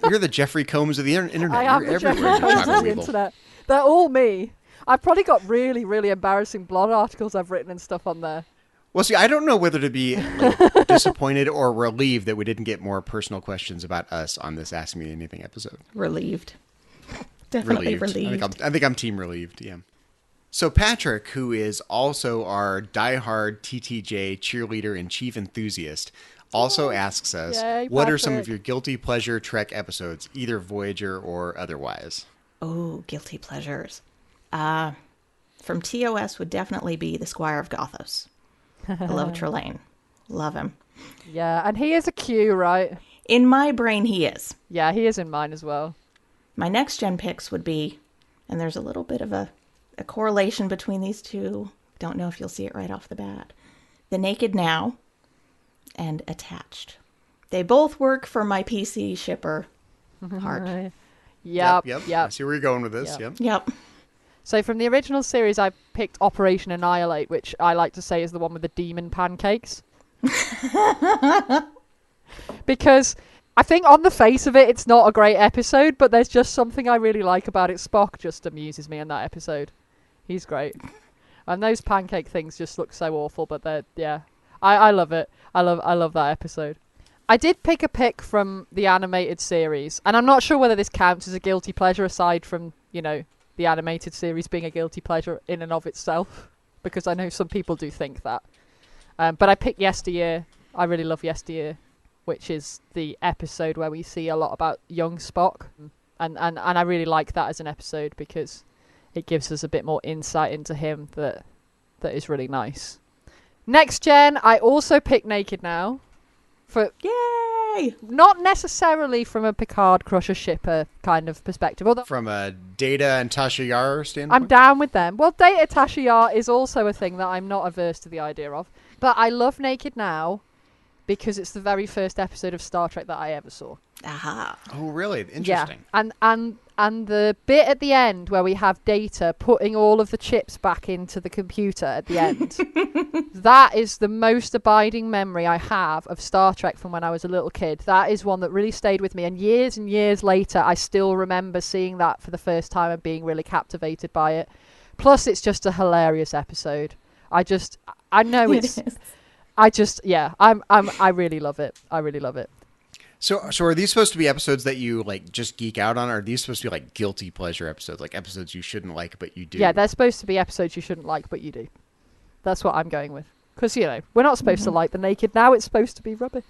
You're the Jeffrey Combs of the internet. I am You're the everywhere. Jeffrey Combs Choco of the Weeble. internet. They're all me. I've probably got really, really embarrassing blog articles I've written and stuff on there. Well, see, I don't know whether to be disappointed or relieved that we didn't get more personal questions about us on this Ask Me Anything episode. Relieved. Definitely relieved. I think I'm team relieved, yeah. So Patrick, who is also our diehard TTJ cheerleader and chief enthusiast, also asks us, Yay, what are some of Patrick. your guilty pleasure Trek episodes, either Voyager or otherwise? Oh, guilty pleasures. From TOS would definitely be the Squire of Gothos. I love Trelane. Love him. Yeah, and he is a Q, right? In my brain, he is. Yeah, he is in mine as well. My next gen picks would be, and there's a little bit of a correlation between these two. Don't know if you'll see it right off the bat. The Naked Now and Attached. They both work for my PC shipper heart. Yep. I see where you're going with this. Yep. Yep. So from the original series, I picked Operation Annihilate, which I like to say is the one with the demon pancakes. Because I think on the face of it, it's not a great episode, but there's just something I really like about it. Spock just amuses me in that episode. He's great. And those pancake things just look so awful, but I love it. I love that episode. I did pick a pick from the animated series, and I'm not sure whether this counts as a guilty pleasure aside from, the animated series being a guilty pleasure in and of itself, because I know some people do think that. But I picked Yesteryear. I really love Yesteryear, which is the episode where we see a lot about young Spock. And I really like that as an episode because it gives us a bit more insight into him that is really nice. Next gen, I also picked Naked Now. Yay! Not necessarily from a Picard Crusher shipper kind of perspective. Although From a Data and Tasha Yar standpoint? I'm down with them. Well, Data Tasha Yar is also a thing that I'm not averse to the idea of. But I love Naked Now because it's the very first episode of Star Trek that I ever saw. Aha. Oh, really? Interesting. Yeah. And the bit at the end where we have Data putting all of the chips back into the computer at the end, that is the most abiding memory I have of Star Trek from when I was a little kid. That is one that really stayed with me. And years later, I still remember seeing that for the first time and being really captivated by it. Plus, it's just a hilarious episode. I really love it. I really love it. So are these supposed to be episodes that you just geek out on, or are these supposed to be guilty pleasure episodes, like episodes you shouldn't like but you do? Yeah, they're supposed to be episodes you shouldn't like but you do. That's what I'm going with. Because, we're not supposed to like The Naked Now. It's supposed to be rubbish.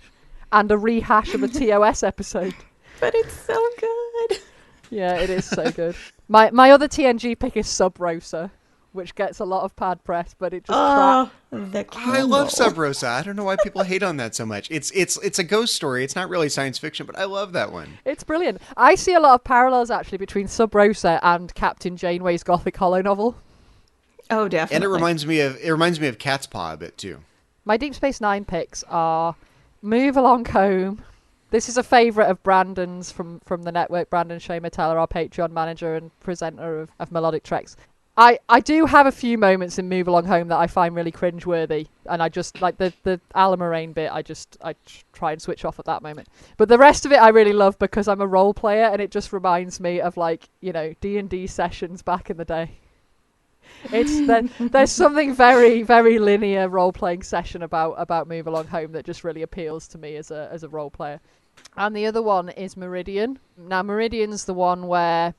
And a rehash of a TOS episode. But it's so good. Yeah, it is so good. My other TNG pick is Sub Rosa, which gets a lot of bad press, but it just I love Sub Rosa. I don't know why people hate on that so much. It's a ghost story. It's not really science fiction, but I love that one. It's brilliant. I see a lot of parallels actually between Sub Rosa and Captain Janeway's Gothic Hollow novel. Oh, definitely. And it reminds me of Cat's Paw a bit too. My Deep Space Nine picks are Move Along Home. This is a favourite of Brandon's from the network. Brandon Shea Matella, our Patreon manager and presenter of Melodic Treks. I do have a few moments in Move Along Home that I find really cringeworthy, and I just like the Alan Moraine bit. I try and switch off at that moment. But the rest of it I really love because I'm a role player, and it just reminds me of D&D sessions back in the day. There's something very, very linear role playing session about Move Along Home that just really appeals to me as a role player. And the other one is Meridian. Now Meridian's the one where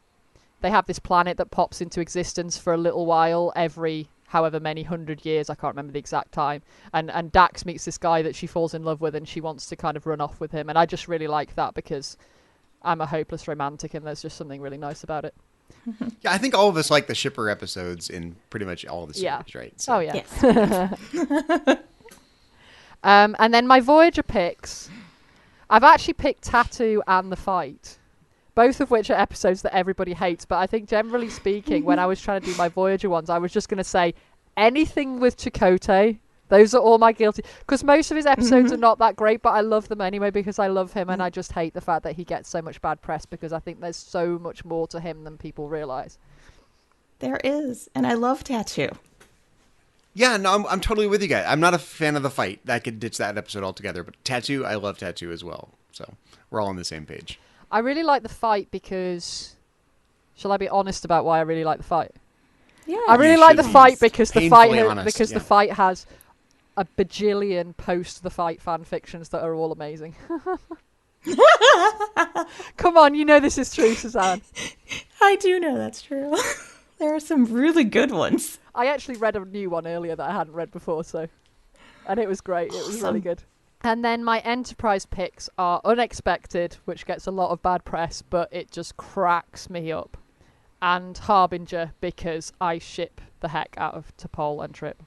they have this planet that pops into existence for a little while every however many 100 years. I can't remember the exact time. And Dax meets this guy that she falls in love with and she wants to kind of run off with him. And I just really like that because I'm a hopeless romantic and there's just something really nice about it. Yeah, I think all of us like the shipper episodes in pretty much all the series, right? So. Oh, yeah. Yes. And then my Voyager picks, I've actually picked Tattoo and The Fight. Both of which are episodes that everybody hates, but I think generally speaking, when I was trying to do my Voyager ones, I was just going to say anything with Chakotay. Those are all my guilty... Because most of his episodes are not that great, but I love them anyway because I love him, and I just hate the fact that he gets so much bad press because I think there's so much more to him than people realise. There is, and I love Tattoo. Yeah, no, I'm totally with you guys. I'm not a fan of The Fight. I could ditch that episode altogether, but Tattoo, I love Tattoo as well. So we're all on the same page. I really like The Fight because Shall I be honest about why I really like the fight? Yeah. I really You like the should be fight because the fight painfully honest, because yeah. the fight has a bajillion post the fight fan fictions that are all amazing. Come on, you know this is true, Suzanne. I do know that's true. There are some really good ones. I actually read a new one earlier that I hadn't read before, and it was great. It was really Awesome. good. And then my Enterprise picks are Unexpected, which gets a lot of bad press, but it just cracks me up. And Harbinger, because I ship the heck out of T'Pol and Trip.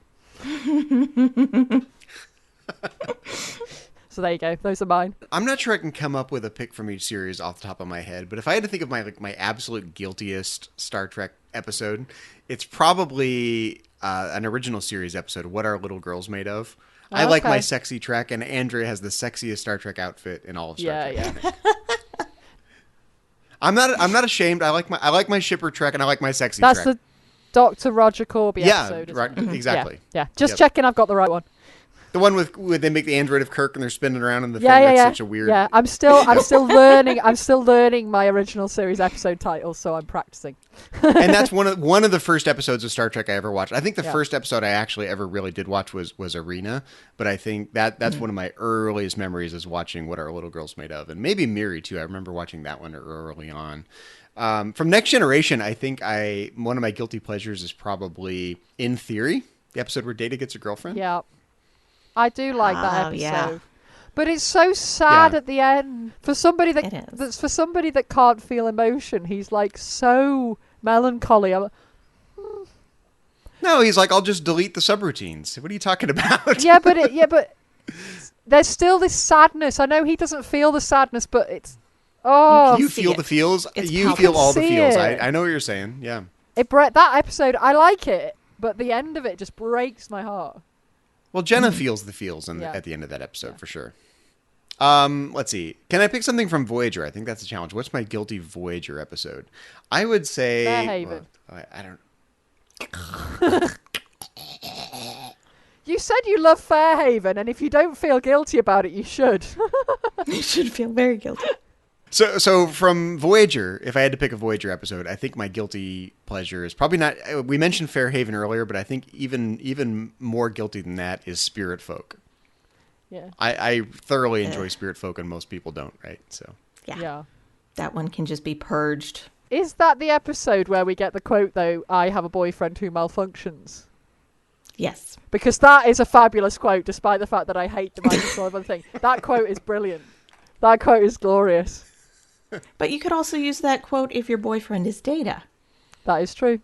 So there you go. Those are mine. I'm not sure I can come up with a pick from each series off the top of my head, but if I had to think of my absolute guiltiest Star Trek episode, it's probably an original series episode, What Are Little Girls Made Of? I like my Okay. sexy Trek, and Andrea has the sexiest Star Trek outfit in all of Star Trek. Yeah. I'm not ashamed. I like my shipper Trek, and I like my sexy That's Trek. the Dr. Roger Corby Yeah, episode. right, isn't it? exactly. Yeah. Just Yep. checking I've got the right one. The one with they make the android of Kirk and they're spinning around in the Yeah, thing. yeah, That's yeah. such a weird. Yeah, I'm still learning. I'm still learning my original series episode titles, so I'm practicing. And that's one of the first episodes of Star Trek I ever watched. I think the Yeah. first episode I actually ever really did watch was Arena, but I think that's one of my earliest memories is watching What Are Little Girls Made Of, and maybe Miri too. I remember watching that one early on. From Next Generation, I think one of my guilty pleasures is probably In Theory, the episode where Data gets a girlfriend. Yeah, I do like that Oh, episode. yeah. But it's so sad Yeah. at the end for somebody It is. that's for somebody that can't feel emotion. He's like so melancholy. No, he's like, I'll just delete the subroutines. What are you talking about? Yeah, but there's still this sadness. I know he doesn't feel the sadness, but it's You see feel it. the feels. It's You palpable. feel all the See feels. it. I know what you're saying. Yeah. that episode. I like it, but the end of it just breaks my heart. Well, Jenna feels the feels Yeah. at the end of that episode for sure. Let's see. Can I pick something from Voyager? I think that's a challenge. What's my guilty Voyager episode? I would say Fairhaven. well, I don't. You said you love Fairhaven, and if you don't feel guilty about it, you should. You should feel very guilty. So from Voyager, if I had to pick a Voyager episode, I think my guilty pleasure is probably not. We mentioned Fairhaven earlier, but I think even more guilty than that is Spirit Folk. Yeah. I thoroughly enjoy Spirit Folk, and most people don't, right? So Yeah. That one can just be purged. Is that the episode where we get the quote, though, I have a boyfriend who malfunctions? Yes. Because that is a fabulous quote, despite the fact that I hate the Microsoft thing. That quote is brilliant. That quote is glorious. But you could also use that quote if your boyfriend is Data. That is true.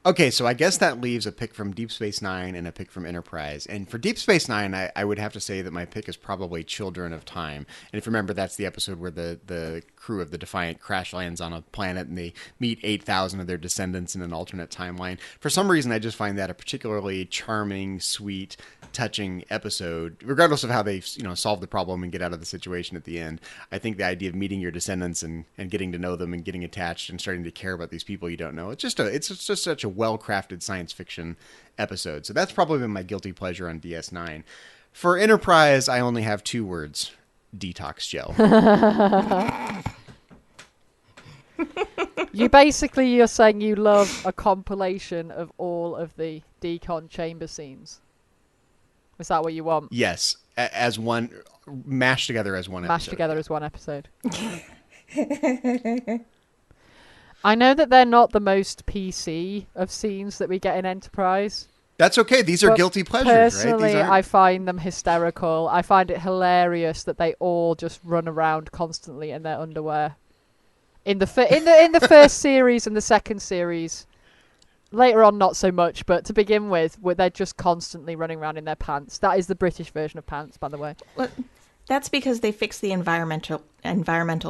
okay, so I guess that leaves a pick from Deep Space Nine and a pick from Enterprise. And for Deep Space Nine, I would have to say that my pick is probably Children of Time. And if you remember, that's the episode where the crew of the Defiant crash lands on a planet and they meet 8,000 of their descendants in an alternate timeline. For some reason, I just find that a particularly charming, sweet, touching episode, regardless of how they solve the problem and get out of the situation at the end. I think the idea of meeting your descendants and getting to know them and getting attached and starting to care about these people you don't know, it's just such a well-crafted science fiction episode. So that's probably been my guilty pleasure on DS9. For Enterprise, I only have 2 words: detox gel. You're saying you love a compilation of all of the decon chamber scenes. Is that what you want? Yes, as one, mashed together as one episode. Mashed together as one episode. I know that they're not the most PC of scenes that we get in Enterprise. That's okay. These are But guilty pleasures, right? personally, These aren't... I find them hysterical. I find it hilarious that they all just run around constantly in their underwear. In the first series and the second series, later on not so much, but to begin with, where they're just constantly running around in their pants. That is the British version of pants, by the way. Well, that's because they fixed the environmental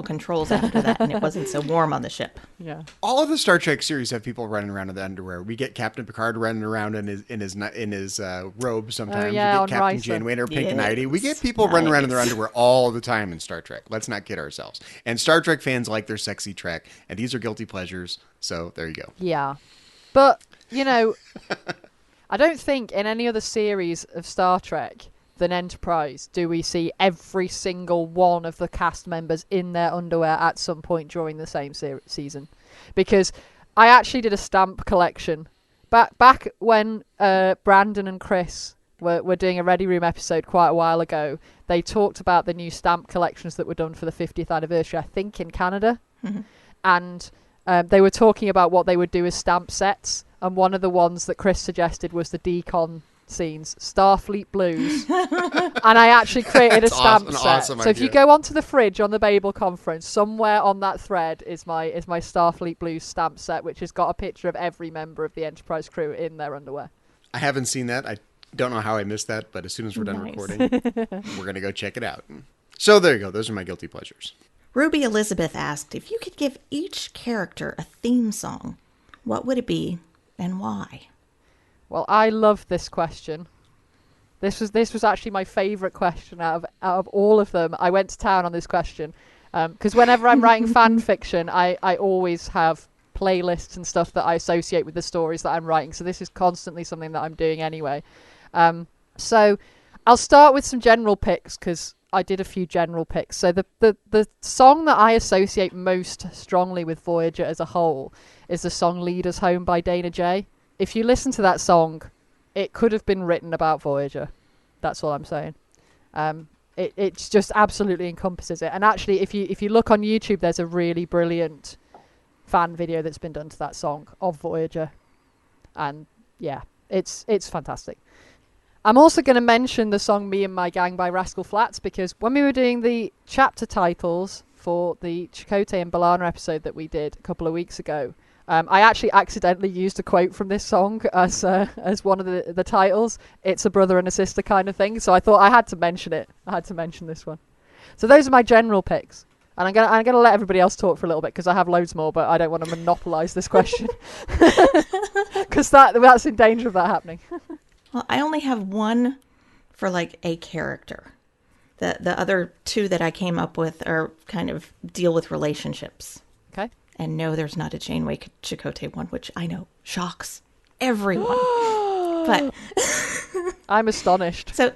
controls after that, and it wasn't so warm on the ship. Yeah. All of the Star Trek series have people running around in their underwear. We get Captain Picard running around in his robe sometimes. yeah, we on get Captain Risa. Janeway in her pink Yes, nightie. We get people running around in their nice. underwear all the time in Star Trek. Let's not kid ourselves. And Star Trek fans like their sexy Trek, and these are guilty pleasures. So there you go. Yeah. But, I don't think in any other series of Star Trek than Enterprise do we see every single one of the cast members in their underwear at some point during the same season. because I actually did a stamp collection back when Brandon and Chris were doing a Ready Room episode quite a while ago. They talked about the new stamp collections that were done for the 50th anniversary, I think in Canada. And they were talking about what they would do as stamp sets. And one of the ones that Chris suggested was the decon scenes, Starfleet Blues. And I actually created a stamp set. Awesome so if you go onto the fridge on the Babel conference, somewhere on that thread is my Starfleet Blues stamp set, which has got a picture of every member of the Enterprise crew in their underwear. I haven't seen that. I don't know how I missed that, but as soon as we're done recording, we're going to go check it out. So there you go. Those are my guilty pleasures. Ruby Elizabeth asked, if you could give each character a theme song, what would it be and why? Well, I love this question. This was actually my favourite question out of all of them. I went to town on this question because whenever I'm writing fan fiction, I always have playlists and stuff that I associate with the stories that I'm writing. So this is constantly something that I'm doing anyway. So I'll start with some general picks because I did a few general picks. So the song that I associate most strongly with Voyager as a whole is the song Lead Us Home by Dana J. If you listen to that song, it could have been written about Voyager. That's all I'm saying. It just absolutely encompasses it. And actually, if you look on YouTube, there's a really brilliant fan video that's been done to that song of Voyager. And yeah, it's fantastic. I'm also going to mention the song Me and My Gang by Rascal Flatts, because when we were doing the chapter titles for the Chakotay and B'Elanna episode that we did a couple of weeks ago, I actually accidentally used a quote from this song as one of the titles. It's a brother and a sister kind of thing. So I thought I had to mention it. I had to mention this one. So those are my general picks. And I'm gonna let everybody else talk for a little bit because I have loads more, but I don't want to monopolise this question because that's in danger of that happening. Well, I only have one for like a character. The other two that I came up with are kind of deal with relationships. Okay. And no, there's not a Janeway Chakotay one, which I know shocks everyone. But I'm astonished. So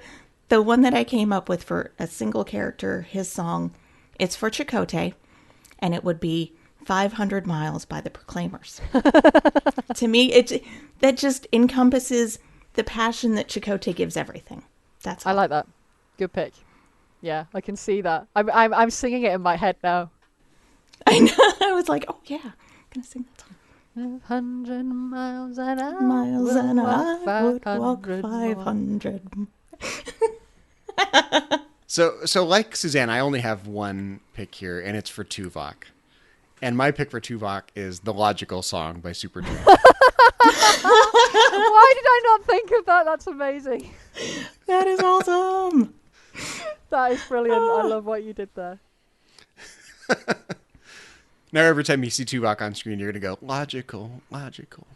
the one that I came up with for a single character, his song, it's for Chakotay, and it would be 500 Miles by the Proclaimers. To me, that just encompasses the passion that Chakotay gives everything. That's all. I like that. Good pick. Yeah, I can see that. I'm singing it in my head now. I know. I was like, oh yeah, I'm gonna sing that song. 100 miles and I would walk 500. So like Suzanne, I only have one pick here, and it's for Tuvok. And my pick for Tuvok is The Logical Song by Superdry. Why did I not think of that? That's amazing. That is awesome. That is brilliant. I love what you did there. Now every time you see Tuvok on screen, you're going to go, logical, logical.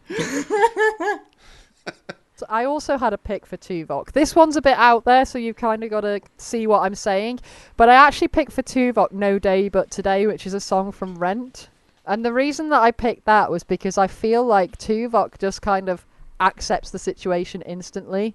So I also had a pick for Tuvok. This one's a bit out there, so you've kind of got to see what I'm saying. But I actually picked for Tuvok No Day But Today, which is a song from Rent. And the reason that I picked that was because I feel like Tuvok just kind of accepts the situation instantly.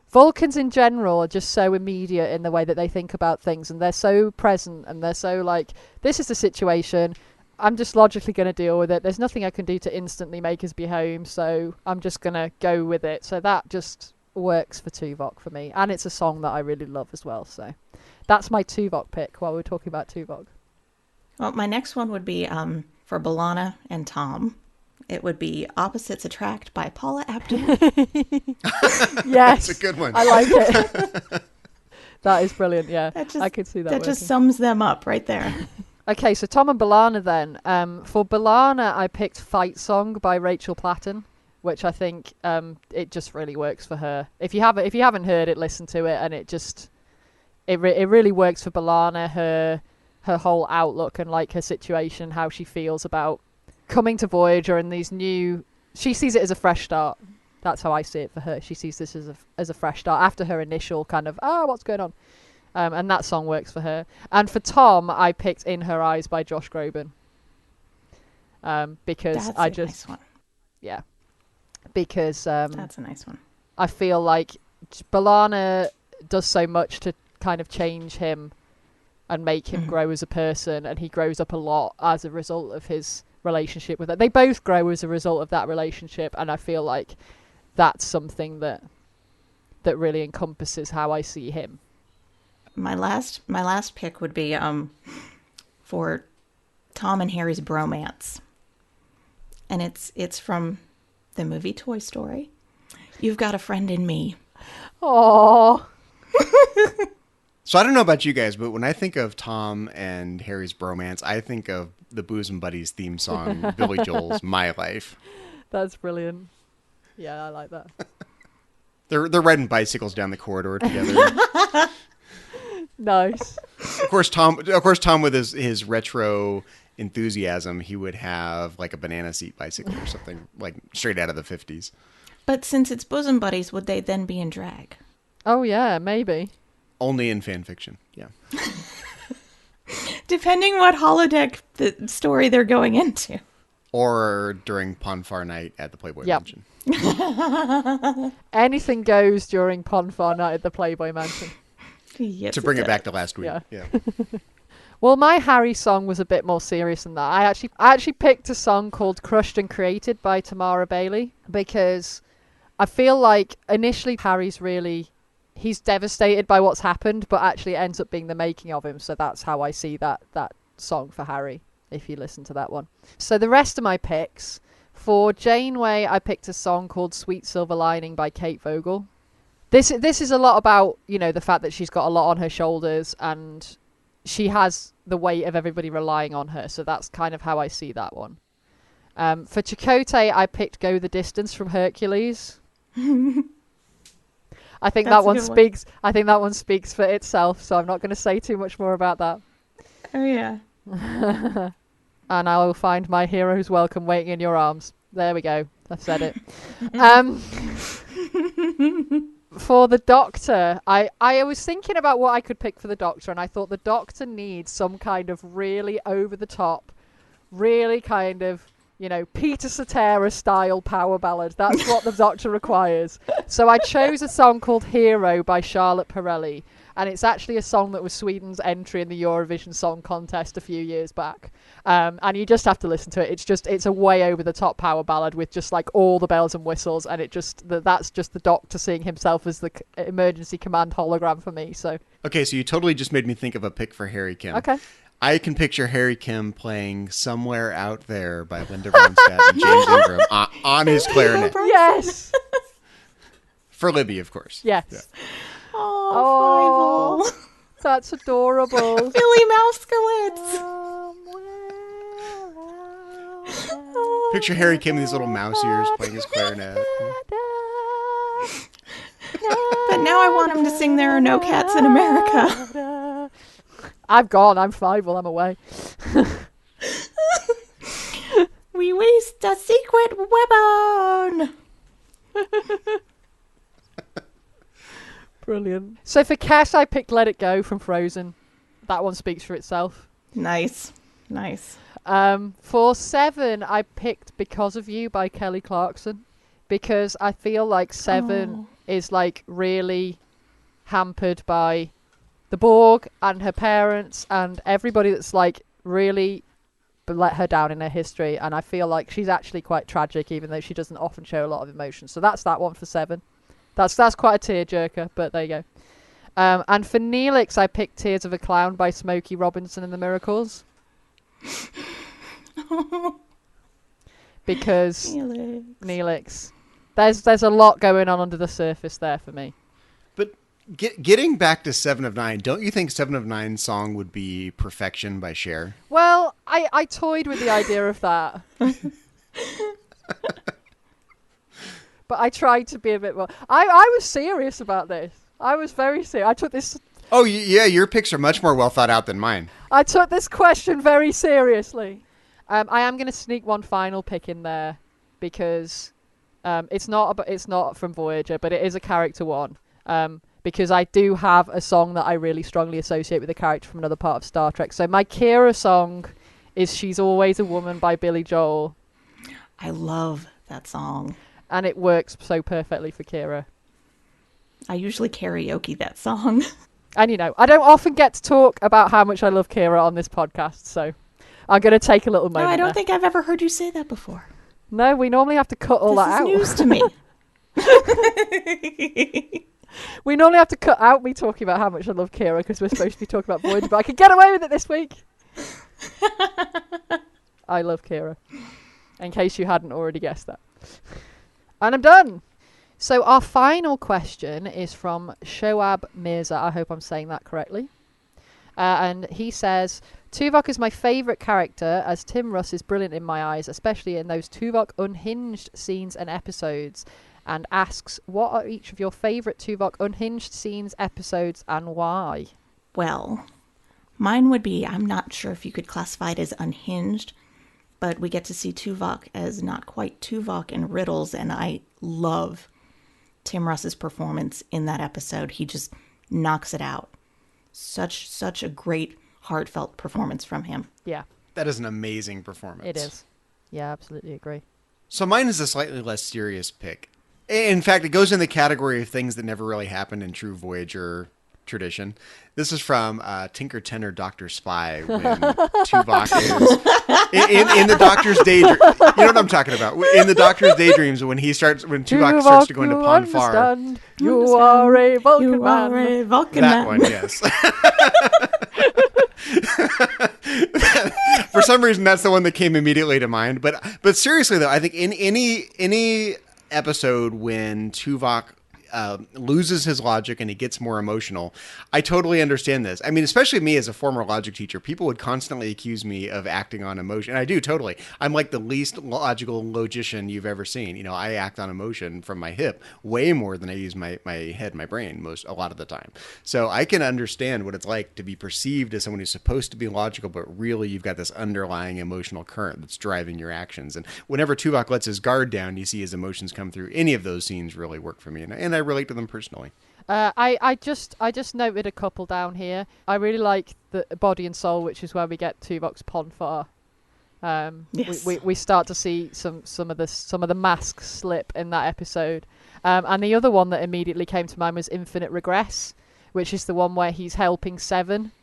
Vulcans in general are just so immediate in the way that they think about things, and they're so present, and they're so like, this is the situation, I'm just logically going to deal with it. There's nothing I can do to instantly make us be home, so I'm just going to go with it. So that just works for Tuvok for me. And it's a song that I really love as well. So that's my Tuvok pick while we're talking about Tuvok. Well, my next one would be for B'Elanna and Tom. It would be Opposites Attract by Paula Abdul. Yes. That's a good one. I like it. That is brilliant, yeah. I could see that That working. just sums them up right there. Okay, so Tom and B'Elanna then. For B'Elanna, I picked Fight Song by Rachel Platten, which I think it just really works for her. If you haven't heard it, listen to it, and it really works for B'Elanna, her whole outlook and like her situation, how she feels about coming to Voyager and these new. She sees it as a fresh start. That's how I see it for her. She sees this as a fresh start after her initial kind of what's going on. And that song works for her. And for Tom, I picked In Her Eyes by Josh Groban. Because That's a nice one. Yeah. Because That's a nice one. I feel like B'Elanna does so much to kind of change him and make him grow as a person, and he grows up a lot as a result of his relationship with her. They both grow as a result of that relationship, and I feel like that's something that really encompasses how I see him. My last pick would be for Tom and Harry's bromance. And it's from the movie Toy Story. You've got a friend in me. Aww. So I don't know about you guys, but when I think of Tom and Harry's bromance, I think of the Bosom Buddies theme song, Billy Joel's "My Life." That's brilliant. Yeah, I like that. They're riding bicycles down the corridor together. Nice. Of course, Tom with his retro enthusiasm, he would have like a banana seat bicycle or something like straight out of the 50s. But since it's bosom buddies, would they then be in drag? Oh yeah, maybe. Only in fan fiction, yeah. Depending what holodeck the story they're going into. Or during Ponfar night at the Playboy Mansion. Anything goes during Ponfar night at the Playboy Mansion. Yes, To bring it back to last week. Yeah. Well, my Harry song was a bit more serious than that. I actually picked a song called Crushed and Created by Tamara Bailey because I feel like initially he's devastated by what's happened, but actually it ends up being the making of him. So that's how I see that song for Harry, if you listen to that one. So the rest of my picks, for Janeway, I picked a song called Sweet Silver Lining by Kate Vogel. This is a lot about, the fact that she's got a lot on her shoulders and she has the weight of everybody relying on her. So that's kind of how I see that one. For Chakotay, I picked Go the Distance from Hercules. I think that one speaks. I think that one speaks for itself. So I'm not going to say too much more about that. Oh yeah. And I will find my hero's welcome waiting in your arms. There we go. I've said it. For the Doctor, I was thinking about what I could pick for the Doctor, and I thought the Doctor needs some kind of really over the top, really kind of, Peter Cetera style power ballad. That's what the Doctor requires. So I chose a song called Hero by Charlotte Perrelli. And it's actually a song that was Sweden's entry in the Eurovision Song Contest a few years back. And you just have to listen to it. It's a way over the top power ballad with just like all the bells and whistles. And that's just the Doctor seeing himself as the emergency command hologram for me. So okay, so you totally just made me think of a pick for Harry Kim. Okay. I can picture Harry Kim playing Somewhere Out There by Linda Ronstadt and James Ingram on his clarinet. Yes. For Libby, of course. Yes. Yeah. Oh, Fievel. That's adorable. Billy Mousewitz. Picture Harry Kim with these little mouse ears playing his clarinet. But now I want him to sing There Are No Cats in America. I've gone. I'm Fievel. I'm away. We waste a secret weapon. Brilliant. So for Cash, I picked Let It Go from Frozen. That one speaks for itself. Nice. For 7, I picked Because of You by Kelly Clarkson. Because I feel like 7 is like really hampered by the Borg and her parents and everybody that's like really let her down in her history. And I feel like she's actually quite tragic, even though she doesn't often show a lot of emotion. So that's that one for 7. That's quite a tearjerker, but there you go. And for Neelix, I picked Tears of a Clown by Smokey Robinson and the Miracles. Because Neelix. There's a lot going on under the surface there for me. But getting back to 7 of 9, don't you think 7 of 9's song would be Perfection by Cher? Well, I toyed with the idea of that. But I tried to be a bit more... I was serious about this. I was very serious. I took this... Oh, yeah, your picks are much more well thought out than mine. I took this question very seriously. I am going to sneak one final pick in there because it's not from Voyager, but it is a character one. Because I do have a song that I really strongly associate with a character from another part of Star Trek. So my Kira song is She's Always a Woman by Billy Joel. I love that song. And it works so perfectly for Kira. I usually karaoke that song. And I don't often get to talk about how much I love Kira on this podcast, so I'm going to take a little No, moment I don't there. think I've ever heard you say that before. No, we normally have to cut all This that out. is news to me. We normally have to cut out me talking about how much I love Kira because we're supposed to be talking about Voyager, but I can get away with it this week. I love Kira, in case you hadn't already guessed that. And I'm done. So our final question is from Shoab Mirza. I hope I'm saying that correctly. And he says, Tuvok is my favourite character, as Tim Russ is brilliant in my eyes, especially in those Tuvok unhinged scenes and episodes. And asks, what are each of your favourite Tuvok unhinged scenes, episodes, and why? Well, mine would be, I'm not sure if you could classify it as unhinged, but we get to see Tuvok as not quite Tuvok in riddles, and I love Tim Russ's performance in that episode. He just knocks it out. Such a great, heartfelt performance from him. Yeah, That is an amazing performance. it is. Yeah, absolutely agree. So mine is a slightly less serious pick. In fact, it goes in the category of things that never really happened in true Voyager tradition. This is from Tinker Tenor Dr. Spy when Tuvok is in the Doctor's daydream. You know what I'm talking about? In the Doctor's daydreams when Tuvok starts to go into Pon Farr. You are a Vulcan You man. are a Vulcan That man. one, yes. For some reason, that's the one that came immediately to mind. But seriously, though, I think in any episode when Tuvok loses his logic and he gets more emotional, I totally understand this. I mean, especially me as a former logic teacher, people would constantly accuse me of acting on emotion. And I do, totally. I'm like the least logical logician you've ever seen. You know, I act on emotion from my hip way more than I use my head, my brain a lot of the time. So I can understand what it's like to be perceived as someone who's supposed to be logical, but really you've got this underlying emotional current that's driving your actions. And whenever Tuvok lets his guard down, you see his emotions come through. Any of those scenes really work for me. And I relate to them personally. I just noted a couple down here. I really like the Body and Soul, which is where we get Tuvok's Pon Farr. Yes. We start to see some of the masks slip in that episode. And the other one that immediately came to mind was Infinite Regress, which is the one where he's helping Seven,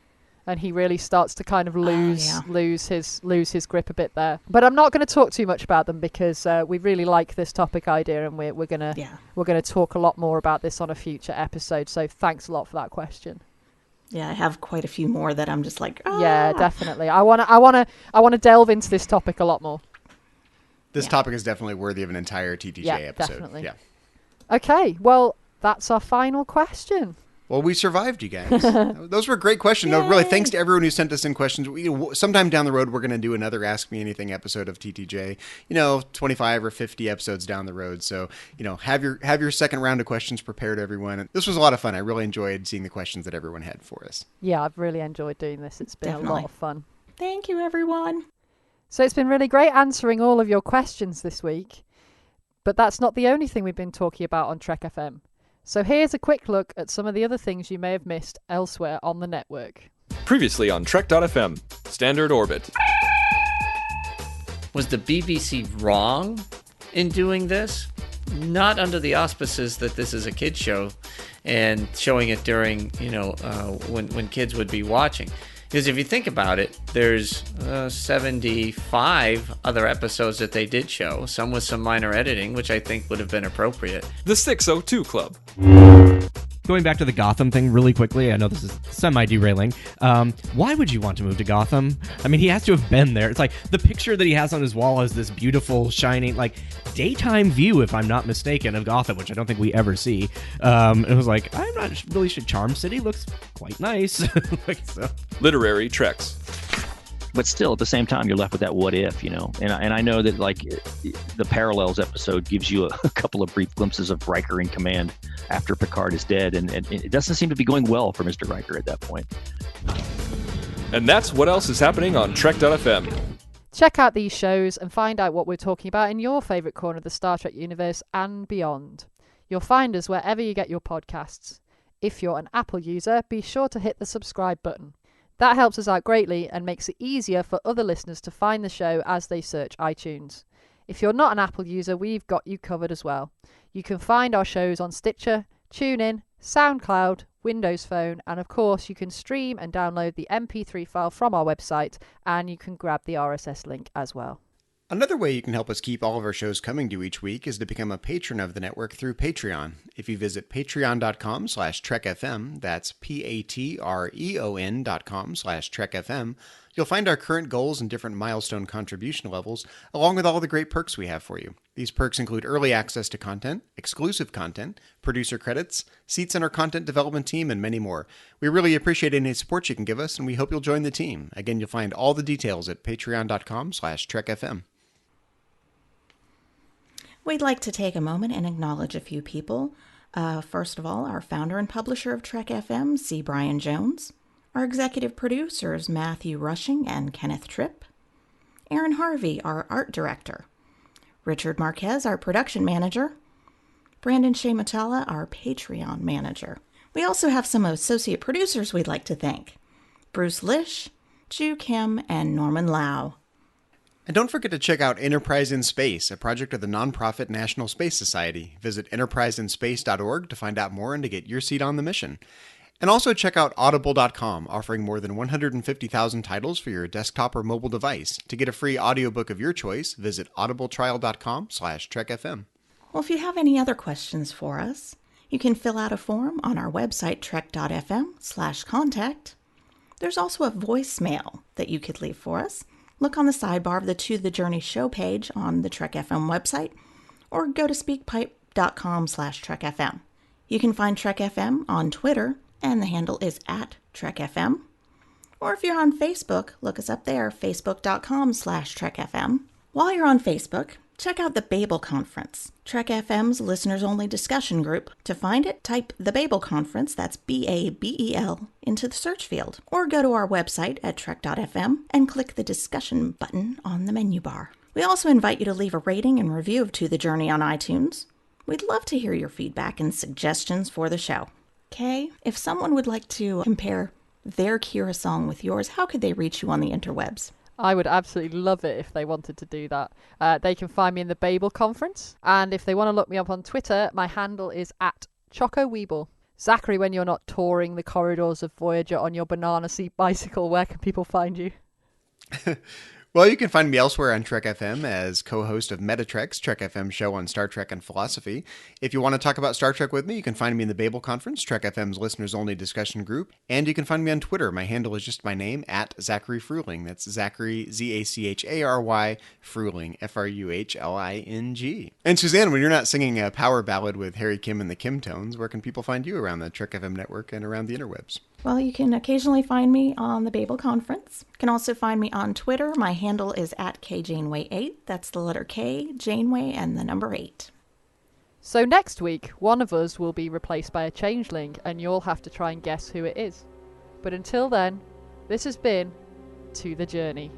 and he really starts to kind of lose his grip a bit there. But I'm not going to talk too much about them because we really like this topic idea, and we're gonna talk a lot more about this on a future episode. So thanks a lot for that question. Yeah, I have quite a few more that I'm just like, Yeah, definitely. I wanna delve into this topic a lot more. This topic is definitely worthy of an entire TTJ episode. Definitely. Yeah. Okay, well, that's our final question. Well, we survived, you guys. Those were great questions. No, really, thanks to everyone who sent us in questions. Sometime down the road, we're going to do another Ask Me Anything episode of TTJ. 25 or 50 episodes down the road. So, have your second round of questions prepared, everyone. This was a lot of fun. I really enjoyed seeing the questions that everyone had for us. Yeah, I've really enjoyed doing this. It's been Definitely. a lot of fun. Thank you, everyone. So it's been really great answering all of your questions this week. But that's not the only thing we've been talking about on Trek FM. So here's a quick look at some of the other things you may have missed elsewhere on the network. Previously on Trek.fm, Standard Orbit. Was the BBC wrong in doing this? Not under the auspices that this is a kid's show and showing it during, when kids would be watching. Because if you think about it, there's 75 other episodes that they did show, some with some minor editing, which I think would have been appropriate. The 602 Club. Going back to the Gotham thing really quickly, I know this is semi-derailing. Why would you want to move to Gotham? I mean, he has to have been there. It's like the picture that he has on his wall is this beautiful, shining, daytime view, if I'm not mistaken, of Gotham, which I don't think we ever see. It was like, I'm not really sure. Charm City looks quite nice. Literary Treks. But still, at the same time, you're left with that what if, And I know that, the Parallels episode gives you a couple of brief glimpses of Riker in command after Picard is dead, and it doesn't seem to be going well for Mr. Riker at that point. And that's what else is happening on Trek.fm. Check out these shows and find out what we're talking about in your favourite corner of the Star Trek universe and beyond. You'll find us wherever you get your podcasts. If you're an Apple user, be sure to hit the subscribe button. That helps us out greatly and makes it easier for other listeners to find the show as they search iTunes. If you're not an Apple user, we've got you covered as well. You can find our shows on Stitcher, TuneIn, SoundCloud, Windows Phone, and of course you can stream and download the MP3 file from our website, and you can grab the RSS link as well. Another way you can help us keep all of our shows coming to you each week is to become a patron of the network through Patreon. If you visit patreon.com/trekfm, that's patreon.com/trekfm, you'll find our current goals and different milestone contribution levels, along with all the great perks we have for you. These perks include early access to content, exclusive content, producer credits, seats in our content development team, and many more. We really appreciate any support you can give us, and we hope you'll join the team. Again, you'll find all the details at patreon.com/trekfm. We'd like to take a moment and acknowledge a few people. First of all, our founder and publisher of Trek FM, C. Brian Jones. Our executive producers, Matthew Rushing and Kenneth Tripp. Aaron Harvey, our art director. Richard Marquez, our production manager. Brandon Shea Matala, our Patreon manager. We also have some associate producers we'd like to thank. Bruce Lish, Ju Kim, and Norman Lau. And don't forget to check out Enterprise in Space, a project of the nonprofit National Space Society. Visit enterpriseinspace.org to find out more and to get your seat on the mission. And also check out audible.com, offering more than 150,000 titles for your desktop or mobile device. To get a free audiobook of your choice, visit audibletrial.com/trekfm. Well, if you have any other questions for us, you can fill out a form on our website, trek.fm/contact. There's also a voicemail that you could leave for us. Look on the sidebar of the To the Journey show page on the Trek FM website, or go to speakpipe.com/trekfm. You can find Trek FM on Twitter, and the handle is @TrekFM. Or if you're on Facebook, look us up there, facebook.com/TrekFM. While you're on Facebook, check out the Babel Conference, Trek FM's listeners-only discussion group. To find it, type the Babel Conference, that's BABEL, into the search field. Or go to our website at trek.fm and click the discussion button on the menu bar. We also invite you to leave a rating and review of To the Journey on iTunes. We'd love to hear your feedback and suggestions for the show. Kay, if someone would like to compare their Kira song with yours, how could they reach you on the interwebs? I would absolutely love it if they wanted to do that. They can find me in the Babel Conference. And if they want to look me up on Twitter, my handle is @ChocoWeeble. Zachary, when you're not touring the corridors of Voyager on your banana seat bicycle, where can people find you? Well, you can find me elsewhere on Trek FM as co-host of Metatrek's Trek FM show on Star Trek and philosophy. If you want to talk about Star Trek with me, you can find me in the Babel Conference, Trek FM's listeners-only discussion group, and you can find me on Twitter. My handle is just my name, @Zachary Fruhling. That's Zachary, ZACHARY, Fruhling, FRUHLING. And Suzanne, when you're not singing a power ballad with Harry Kim and the Kim Tones, where can people find you around the Trek FM network and around the interwebs? Well, you can occasionally find me on the Babel Conference. You can also find me on Twitter. My handle is @KJaneway8. That's the letter K, Janeway, and the number 8. So next week, one of us will be replaced by a changeling, and you'll have to try and guess who it is. But until then, this has been To the Journey.